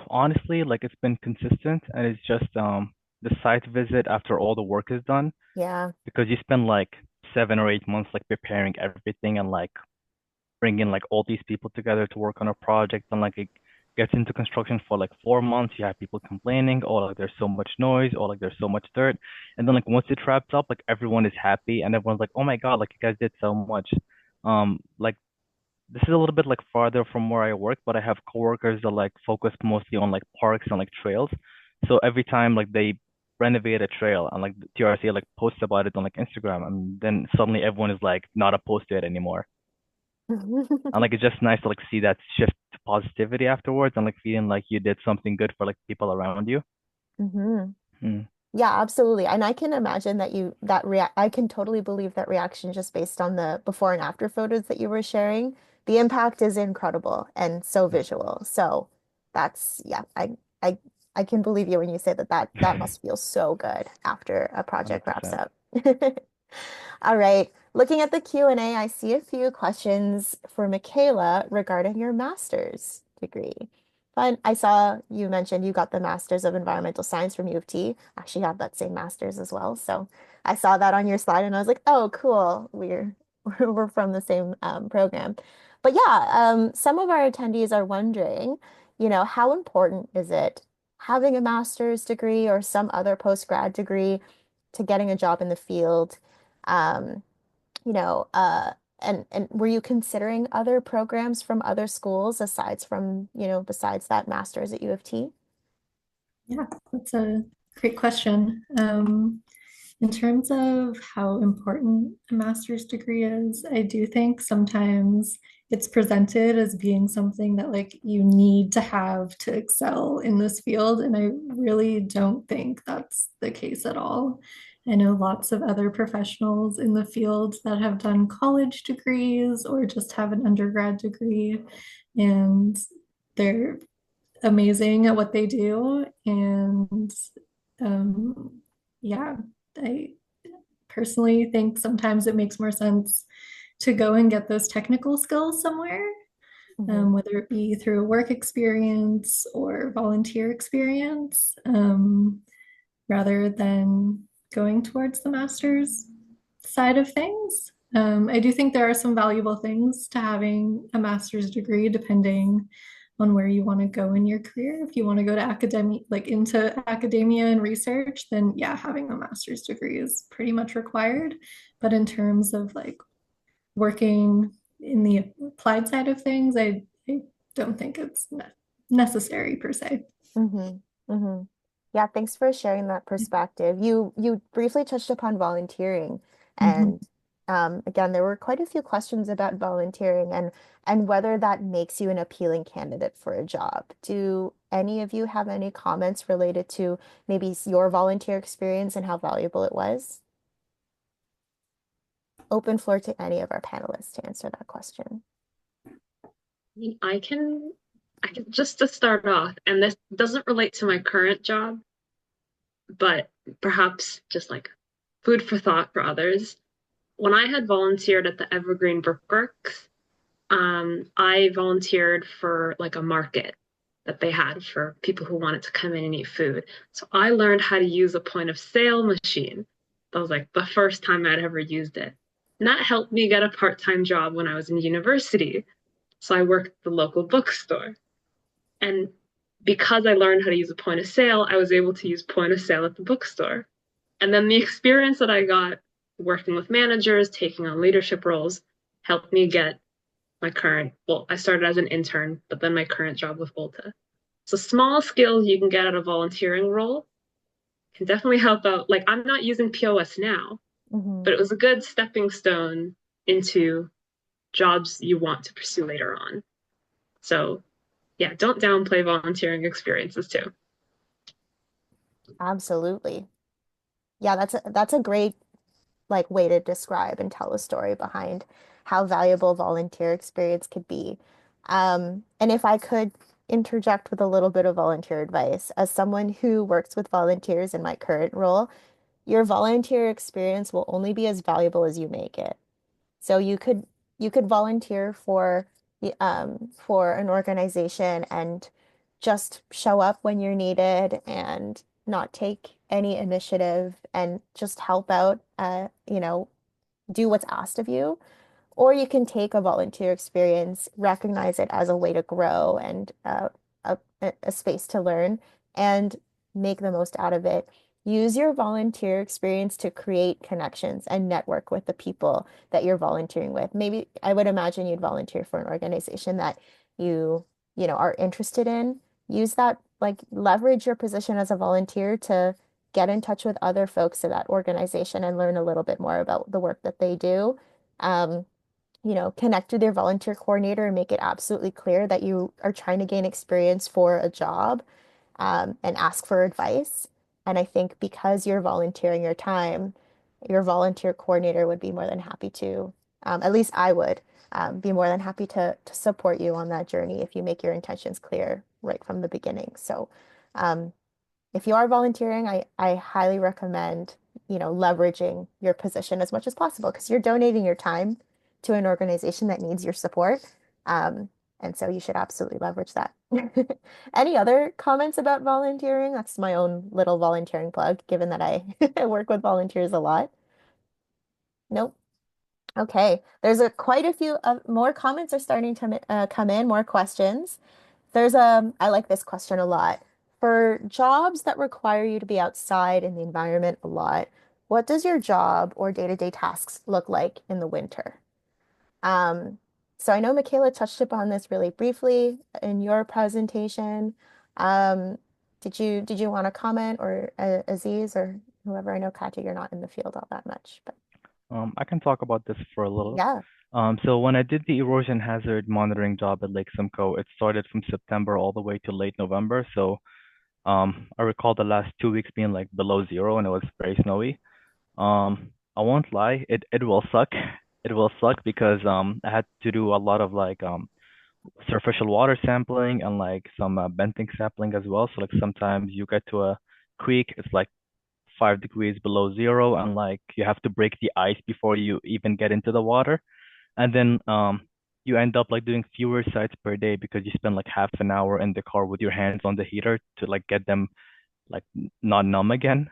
Honestly, like it's been consistent and it's just the site visit after all the work is done Yeah. because you spend like 7 or 8 months like preparing everything and like bringing like all these people together to work on a project and like it gets into construction for like 4 months. You have people complaining, oh like there's so much noise, or like there's so much dirt. And then like once it wraps up, like everyone is happy and everyone's like, oh my God, like you guys did so much. Like this is a little bit like farther from where I work, but I have coworkers that like focus mostly on like parks and like trails. So every time like they renovate a trail and like the TRCA like posts about it on like Instagram, and then suddenly everyone is like not opposed to it anymore. And like it's just nice to like see that shift to positivity afterwards and like feeling like you did something good for like people around you. Hmm. Mm, Yeah, absolutely. And I can imagine that I can totally believe that reaction just based on the before and after photos that you were sharing. The impact is incredible and so visual. So yeah, I I can believe you when you say that must feel so good after a project wraps 100%. up. All right. Looking at the Q&A, I see a few questions for Michaela regarding your master's degree. Fun. I saw you mentioned you got the Master's of Environmental Science from U of T. Actually have that same master's as well. So I saw that on your slide and I was like, oh, cool. We're from the same program. But yeah, some of our attendees are wondering, how important is it having a master's degree or some other post-grad degree to getting a job in the field? Um, you know, uh, and were you considering other programs from other schools besides that master's at U of T? Yeah, that's a great question. In terms of how important a master's degree is, I do think sometimes it's presented as being something that like you need to have to excel in this field, and I really don't think that's the case at all. I know lots of other professionals in the field that have done college degrees or just have an undergrad degree, and they're amazing at what they do. And yeah, I personally think sometimes it makes more sense to go and get those technical skills somewhere, Hmm. whether it be through work experience or volunteer experience, rather than going towards the master's side of things. I do think there are some valuable things to having a master's degree, depending on where you want to go in your career. If you want to go to academia, like into academia and research, then yeah, having a master's degree is pretty much required. But in terms of like working in the applied side of things, I don't think it's necessary per se. Hmm. Hmm. Yeah, thanks for sharing that perspective. You briefly touched upon volunteering, Mhm. and Again, there were quite a few questions about volunteering and whether that makes you an appealing candidate for a job. Do any of you have any comments related to maybe your volunteer experience and how valuable it was? Open floor to any of our panelists to answer that question. I can just to start off, and this doesn't relate to my current job, but perhaps just like food for thought for others. When I had volunteered at the Evergreen Brickworks, I volunteered for like a market that they had for people who wanted to come in and eat food. So I learned how to use a point of sale machine. That was like the first time I'd ever used it. And that helped me get a part-time job when I was in university. So I worked at the local bookstore. And because I learned how to use a point of sale, I was able to use point of sale at the bookstore. And then the experience that I got working with managers, taking on leadership roles, helped me get my current, well, I started as an intern, but then my current job with Volta. So small skills you can get at a volunteering role can definitely help out. Like I'm not using POS now, Mm-hmm. but it was a good stepping stone into jobs you want to pursue later on. So yeah, don't downplay volunteering experiences too. Absolutely. Yeah, that's a great like way to describe and tell a story behind how valuable volunteer experience could be. And if I could interject with a little bit of volunteer advice, as someone who works with volunteers in my current role, your volunteer experience will only be as valuable as you make it. So you could volunteer for an organization and just show up when you're needed and not take any initiative and just help out, do what's asked of you. Or you can take a volunteer experience, recognize it as a way to grow and a, a space to learn and make the most out of it. Use your volunteer experience to create connections and network with the people that you're volunteering with. Maybe I would imagine you'd volunteer for an organization that are interested in. Use that, like leverage your position as a volunteer to get in touch with other folks of that organization and learn a little bit more about the work that they do. Um, connect with your volunteer coordinator and make it absolutely clear that you are trying to gain experience for a job, and ask for advice. And I think because you're volunteering your time, your volunteer coordinator would be more than happy to, at least I would, be more than happy to support you on that journey if you make your intentions clear right from the beginning. So, um, if you are volunteering, I highly recommend, leveraging your position as much as possible because you're donating your time to an organization that needs your support. Um, and so you should absolutely leverage that. Any other comments about volunteering? That's my own little volunteering plug, given that I work with volunteers a lot. Nope. Okay. There's quite a few more comments are starting to come in, more questions. I like this question a lot. For jobs that require you to be outside in the environment a lot, what does your job or day-to-day tasks look like in the winter? Um, so I know Michaela touched upon this really briefly in your presentation. Um, did you want to comment or Aziz or whoever? I know Katya, you're not in the field all that much, but I can talk about this for a little. yeah. So when I did the erosion hazard monitoring job at Lake Simcoe, it started from September all the way to late November. So I recall the last 2 weeks being like below zero and it was very snowy. I won't lie, it will suck. It will suck because I had to do a lot of like superficial water sampling and like some benthic sampling as well. So like sometimes you get to a creek, it's like 5 degrees below zero, and like you have to break the ice before you even get into the water. And then you end up like doing fewer sites per day because you spend like half an hour in the car with your hands on the heater to like get them like not numb again.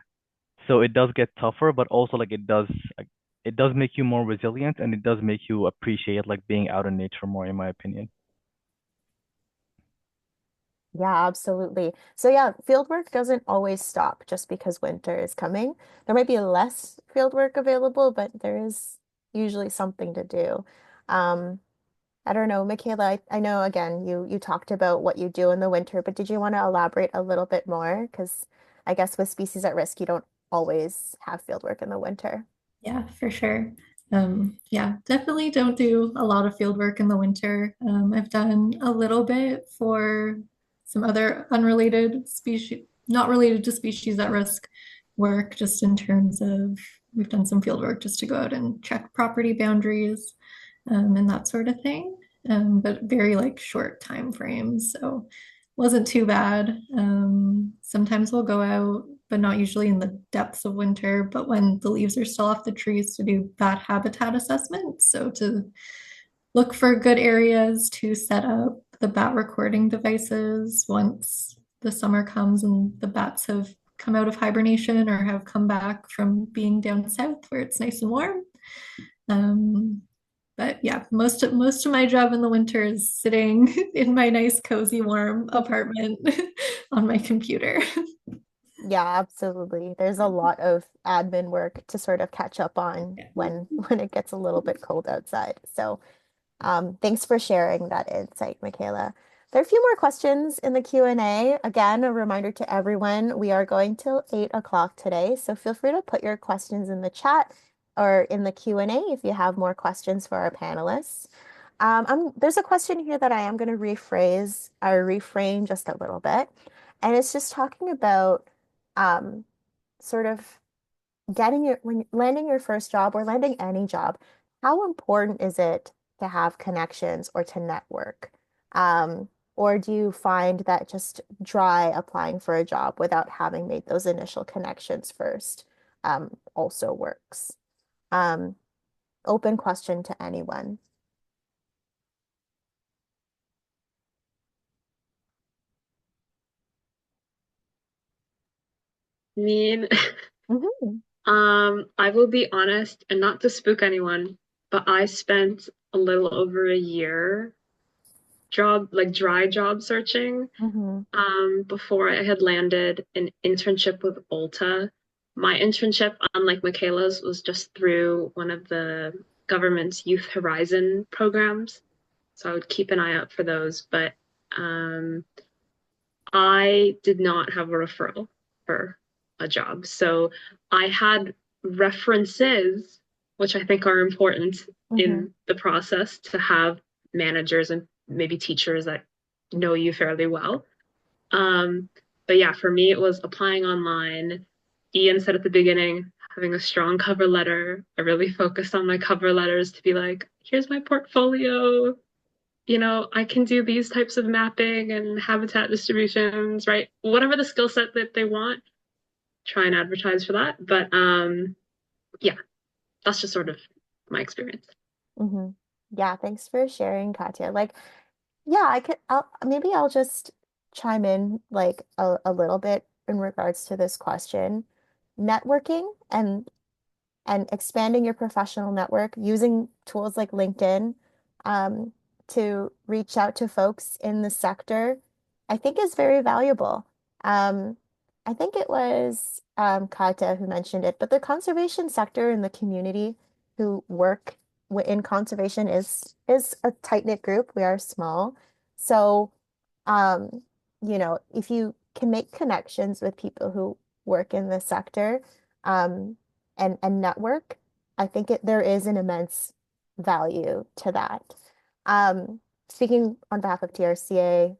So it does get tougher, but also like it does make you more resilient and it does make you appreciate like being out in nature more, in my opinion. Yeah, absolutely. So yeah, field work doesn't always stop just because winter is coming. There might be less field work available, but there is usually something to do. Um, I don't know, Michaela, I know again you talked about what you do in the winter, but did you want to elaborate a little bit more? Because I guess with species at risk, you don't always have field work in the winter. Yeah, for sure. Yeah, definitely don't do a lot of field work in the winter. I've done a little bit for some other unrelated species, not related to species at risk work, just in terms of we've done some field work just to go out and check property boundaries, and that sort of thing. But very like short time frames, so wasn't too bad. Sometimes we'll go out, but not usually in the depths of winter, but when the leaves are still off the trees to do bat habitat assessment. So to look for good areas to set up the bat recording devices once the summer comes and the bats have come out of hibernation or have come back from being down south where it's nice and warm. Um, but yeah, most of my job in the winter is sitting in my nice, cozy, warm apartment on my computer. Yeah, absolutely. There's a lot of admin work to sort of catch up on when it gets a little bit cold outside. So thanks for sharing that insight, Michaela. There are a few more questions in the Q&A. Again, a reminder to everyone, we are going till 8 o'clock today, so feel free to put your questions in the chat or in the Q&A if you have more questions for our panelists. There's a question here that I am going to rephrase or reframe just a little bit, and it's just talking about um, sort of when landing your first job or landing any job, how important is it to have connections or to network? Or do you find that just dry applying for a job without having made those initial connections first, also works? Um, Open question to anyone. I mean, Mhm. I will be honest, and not to spook anyone, but I spent a little over a year dry job searching, Mhm. before I had landed an internship with Ulta. My internship, unlike Michaela's, was just through one of the government's Youth Horizon programs. So I would keep an eye out for those. But um, I did not have a referral for a job. So I had references, which I think are important Mhm. in the process to have managers and maybe teachers that know you fairly well. Um, but yeah, for me, it was applying online. Ian said at the beginning, having a strong cover letter. I really focused on my cover letters to be like, here's my portfolio. I can do these types of mapping and habitat distributions, right? Whatever the skill set that they want, try and advertise for that. But yeah, that's just sort of my experience. Mhm. Yeah, thanks for sharing, Katya. Yeah, maybe I'll just chime in like a little bit in regards to this question. Networking and expanding your professional network using tools like LinkedIn um, to reach out to folks in the sector, I think is very valuable. Um, I think it was Kata who mentioned it, but the conservation sector in the community who work in conservation is a tight-knit group. We are small. So, um, if you can make connections with people who work in the sector, um, and network, I think there is an immense value to that. Speaking on behalf of TRCA,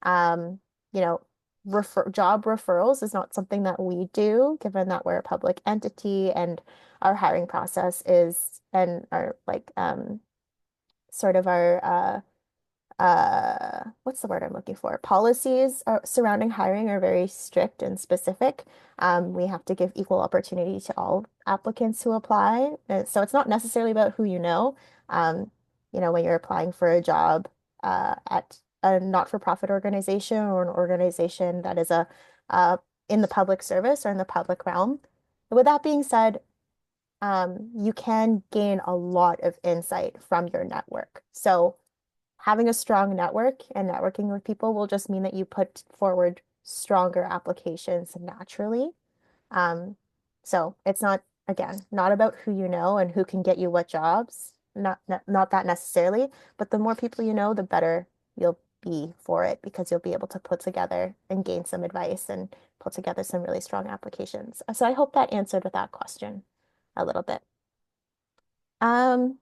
um, you know, job referrals is not something that we do, given that we're a public entity and our hiring process is and our like sort of our what's the word I'm looking for? Policies surrounding hiring are very strict and specific. We have to give equal opportunity to all applicants who apply. So it's not necessarily about who you know. Um, when you're applying for a job at a not-for-profit organization or an organization that is uh, in the public service or in the public realm. With that being said, you can gain a lot of insight from your network. So having a strong network and networking with people will just mean that you put forward stronger applications naturally. Um, so it's not, again, not about who you know and who can get you what jobs, not that necessarily, but the more people you know, the better you'll be for it because you'll be able to put together and gain some advice and put together some really strong applications. So I hope that answered that question a little bit. Um,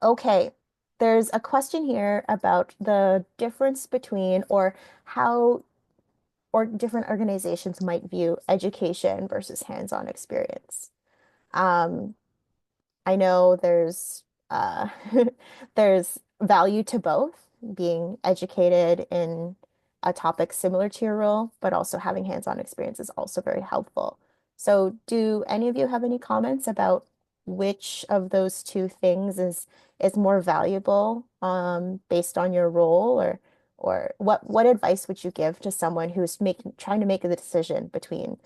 okay. There's a question here about the difference between or how or different organizations might view education versus hands-on experience. Um, I know there's value to both, being educated in a topic similar to your role, but also having hands-on experience is also very helpful. So do any of you have any comments about which of those two things is more valuable based on your role or what advice would you give to someone who's making trying to make the decision between,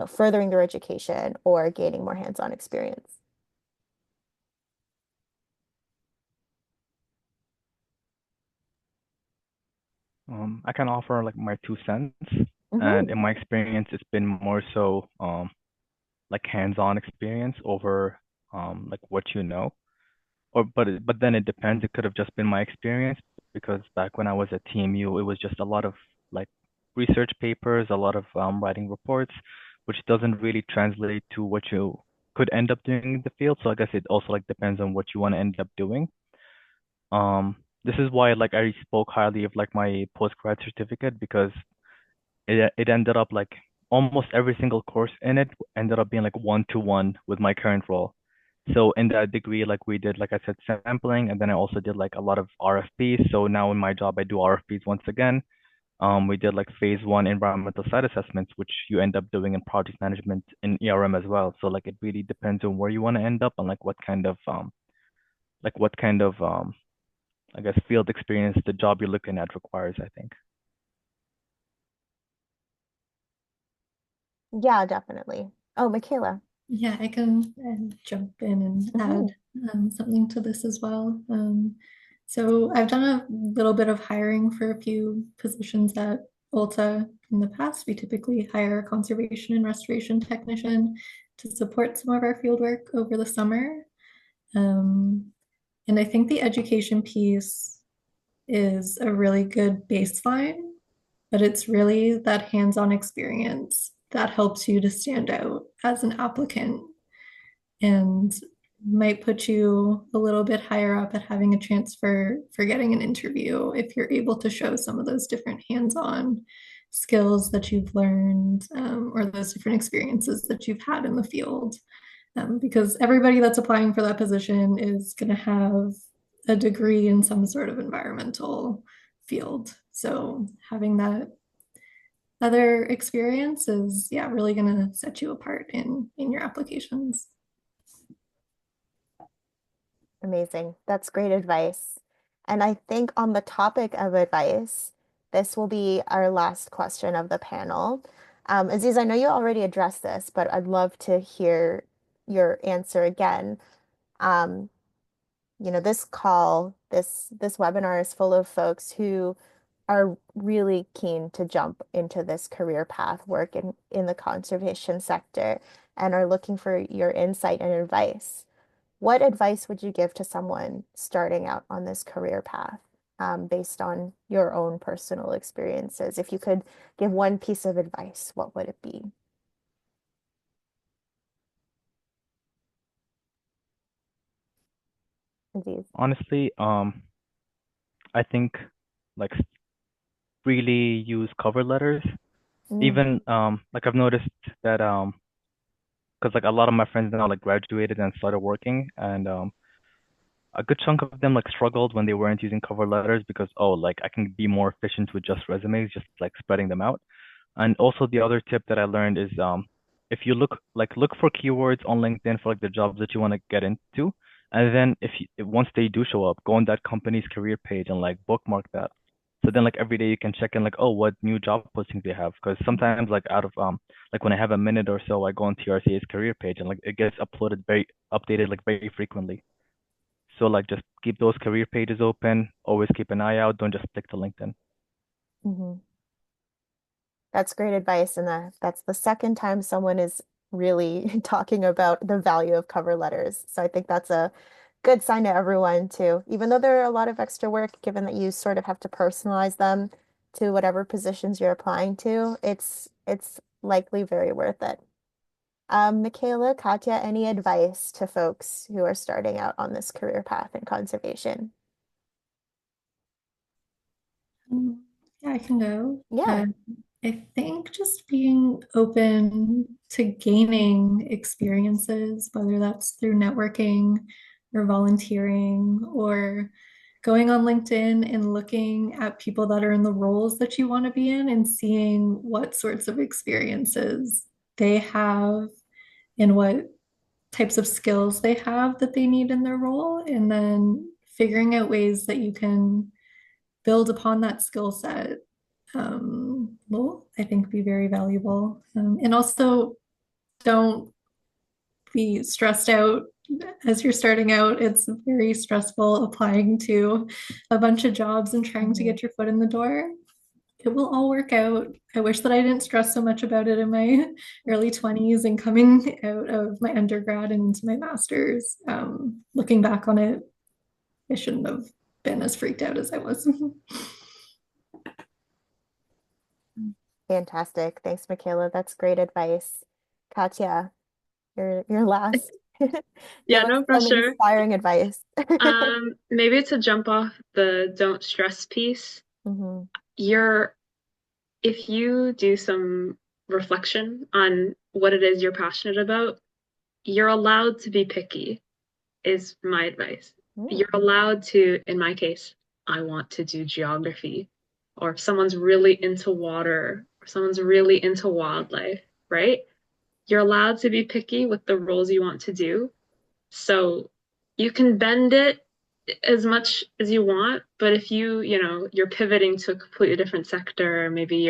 furthering their education or gaining more hands-on experience? I can offer like my 2 cents, and Hmm. in my experience, it's been more so like hands-on experience over like what you know. Or but then it depends. It could have just been my experience because back when I was at TMU, it was just a lot of like research papers, a lot of writing reports, which doesn't really translate to what you could end up doing in the field. So I guess it also like depends on what you want to end up doing. This is why like I spoke highly of like my postgrad certificate because it ended up like almost every single course in it ended up being like 1-to-1 with my current role. So in that degree, like we did, like I said, sampling, and then I also did like a lot of RFPs. So now in my job, I do RFPs once again. We did like phase one environmental site assessments, which you end up doing in project management in ERM as well. So like it really depends on where you want to end up and like what kind of I guess field experience the job you're looking at requires, I think. Yeah, definitely. Oh, Michaela. Yeah, I can jump in and Hmm. add something to this as well. So I've done a little bit of hiring for a few positions at Ulta in the past. We typically hire a conservation and restoration technician to support some of our field work over the summer. Um, and I think the education piece is a really good baseline, but it's really that hands-on experience that helps you to stand out as an applicant and might put you a little bit higher up at having a chance for getting an interview if you're able to show some of those different hands-on skills that you've learned or those different experiences that you've had in the field. Because everybody that's applying for that position is going to have a degree in some sort of environmental field. So having that other experience is, yeah, really going to set you apart in your applications. Amazing. That's great advice. And I think on the topic of advice, this will be our last question of the panel. Aziz, I know you already addressed this, but I'd love to hear your answer again. Um, this webinar is full of folks who are really keen to jump into this career path, work in the conservation sector, and are looking for your insight and advice. What advice would you give to someone starting out on this career path, based on your own personal experiences? If you could give one piece of advice, what would it be? Aziz. Honestly, I think like really use cover letters. Even Mm-hmm. like I've noticed that because like a lot of my friends now like graduated and started working, and a good chunk of them like struggled when they weren't using cover letters because oh like I can be more efficient with just resumes, just like spreading them out. And also the other tip that I learned is if you look for keywords on LinkedIn for like the jobs that you want to get into, and then once they do show up, go on that company's career page and like bookmark that. So then like every day you can check in like oh what new job postings they have because sometimes like out of like when I have a minute or so I go on TRCA's career page and like it gets updated like very frequently. So like just keep those career pages open, always keep an eye out, don't just stick to LinkedIn. Mm-hmm. That's great advice, and that's the second time someone is really talking about the value of cover letters. So I think that's a good sign to everyone too. Even though there are a lot of extra work, given that you sort of have to personalize them to whatever positions you're applying to, it's likely very worth it. Michaela, Katya, any advice to folks who are starting out on this career path in conservation? Yeah, I can go. Yeah. I think just being open to gaining experiences, whether that's through networking or volunteering or going on LinkedIn and looking at people that are in the roles that you want to be in and seeing what sorts of experiences they have and what types of skills they have that they need in their role, and then figuring out ways that you can build upon that skill set will, I think, be very valuable. And also, don't be stressed out as you're starting out. It's very stressful applying to a bunch of jobs and trying to Mhm. get your foot in the door. It will all work out. I wish that I didn't stress so much about it in my early 20s and coming out of my undergrad and into my master's. Looking back on it, I shouldn't have been as freaked out as I was. Fantastic. Thanks, Michaela. That's great advice. Katya, you're last. Yeah, Give us no some pressure. inspiring advice. Maybe to jump off the don't stress piece, hmm you're if you do some reflection on what it is you're passionate about, you're allowed to be picky, is my advice. You're allowed to, in my case, I want to do geography, or if someone's really into water, or someone's really into wildlife, right? You're allowed to be picky with the roles you want to do. So you can bend it as much as you want, but if you're pivoting to a completely different sector, maybe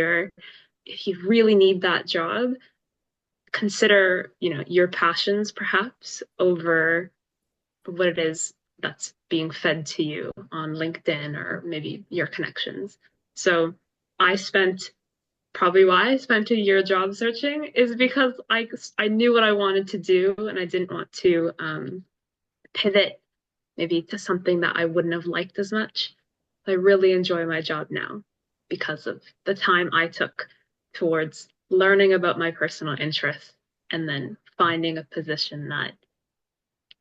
if you really need that job, consider, your passions perhaps over what it is that's being fed to you on LinkedIn or maybe your connections. So I spent probably why I spent a year job searching is because I knew what I wanted to do and I didn't want to pivot maybe to something that I wouldn't have liked as much. I really enjoy my job now because of the time I took towards learning about my personal interests and then finding a position that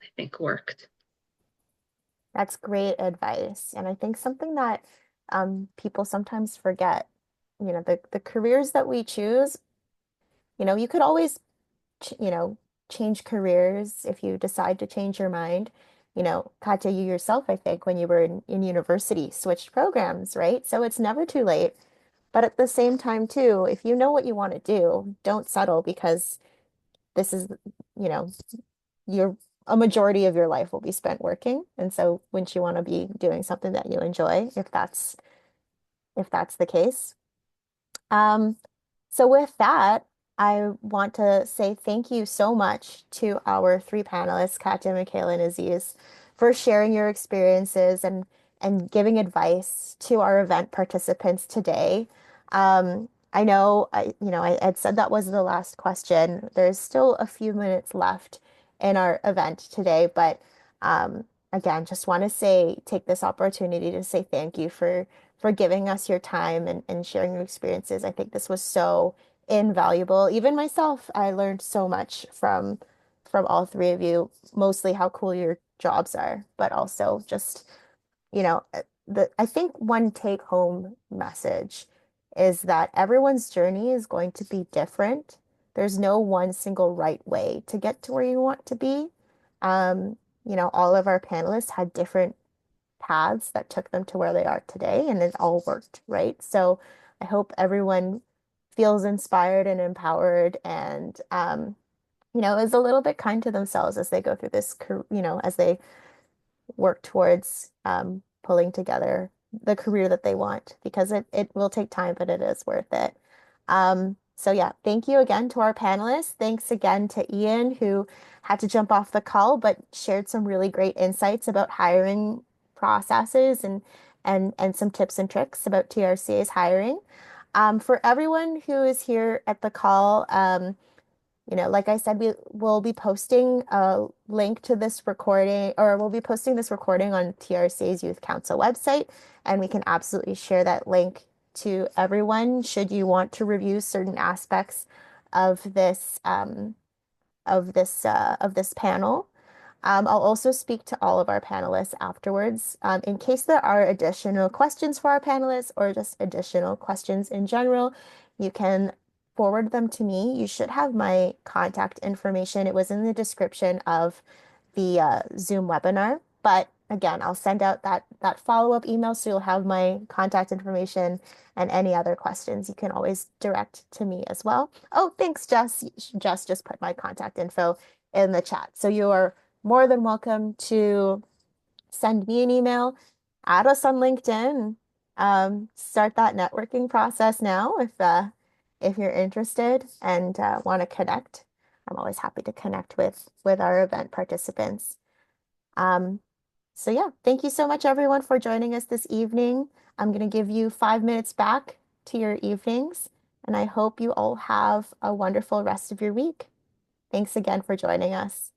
I think worked. That's great advice. And I think something that people sometimes forget, the careers that we choose, you could always, change careers if you decide to change your mind. Katja, you yourself, I think, when you were in university, switched programs, right? So it's never too late. But at the same time, too, if you know what you want to do, don't settle because this is, you know, your a majority of your life will be spent working. And so wouldn't you want to be doing something that you enjoy if that's the case? Um, so with that, I want to say thank you so much to our three panelists, Katya, Michaela, and Aziz, for sharing your experiences and giving advice to our event participants today. I know I had said that was the last question. There's still a few minutes left in our event today, but again, just want to take this opportunity to say thank you for giving us your time and sharing your experiences. I think this was so invaluable. Even myself, I learned so much from all three of you, mostly how cool your jobs are, but also just, I think one take home message is that everyone's journey is going to be different. There's no one single right way to get to where you want to be. All of our panelists had different paths that took them to where they are today, and it all worked, right? So I hope everyone feels inspired and empowered and, is a little bit kind to themselves as they go through this, as they work towards pulling together the career that they want because it will take time, but it is worth it. So yeah, thank you again to our panelists. Thanks again to Ian, who had to jump off the call, but shared some really great insights about hiring processes and some tips and tricks about TRCA's hiring. For everyone who is here at the call, like I said, we will be posting a link to this recording, or we'll be posting this recording on TRCA's Youth Council website, and we can absolutely share that link to everyone should you want to review certain aspects of of this panel. I'll also speak to all of our panelists afterwards. In case there are additional questions for our panelists or just additional questions in general, you can forward them to me. You should have my contact information. It was in the description of the Zoom webinar. But again, I'll send out that follow-up email so you'll have my contact information and any other questions you can always direct to me as well. Oh, thanks, Jess. Jess just put my contact info in the chat. So you are more than welcome to send me an email, add us on LinkedIn, start that networking process now if you're interested and want to connect. I'm always happy to connect with our event participants. Um, so yeah, thank you so much everyone for joining us this evening. I'm going to give you 5 minutes back to your evenings, and I hope you all have a wonderful rest of your week. Thanks again for joining us.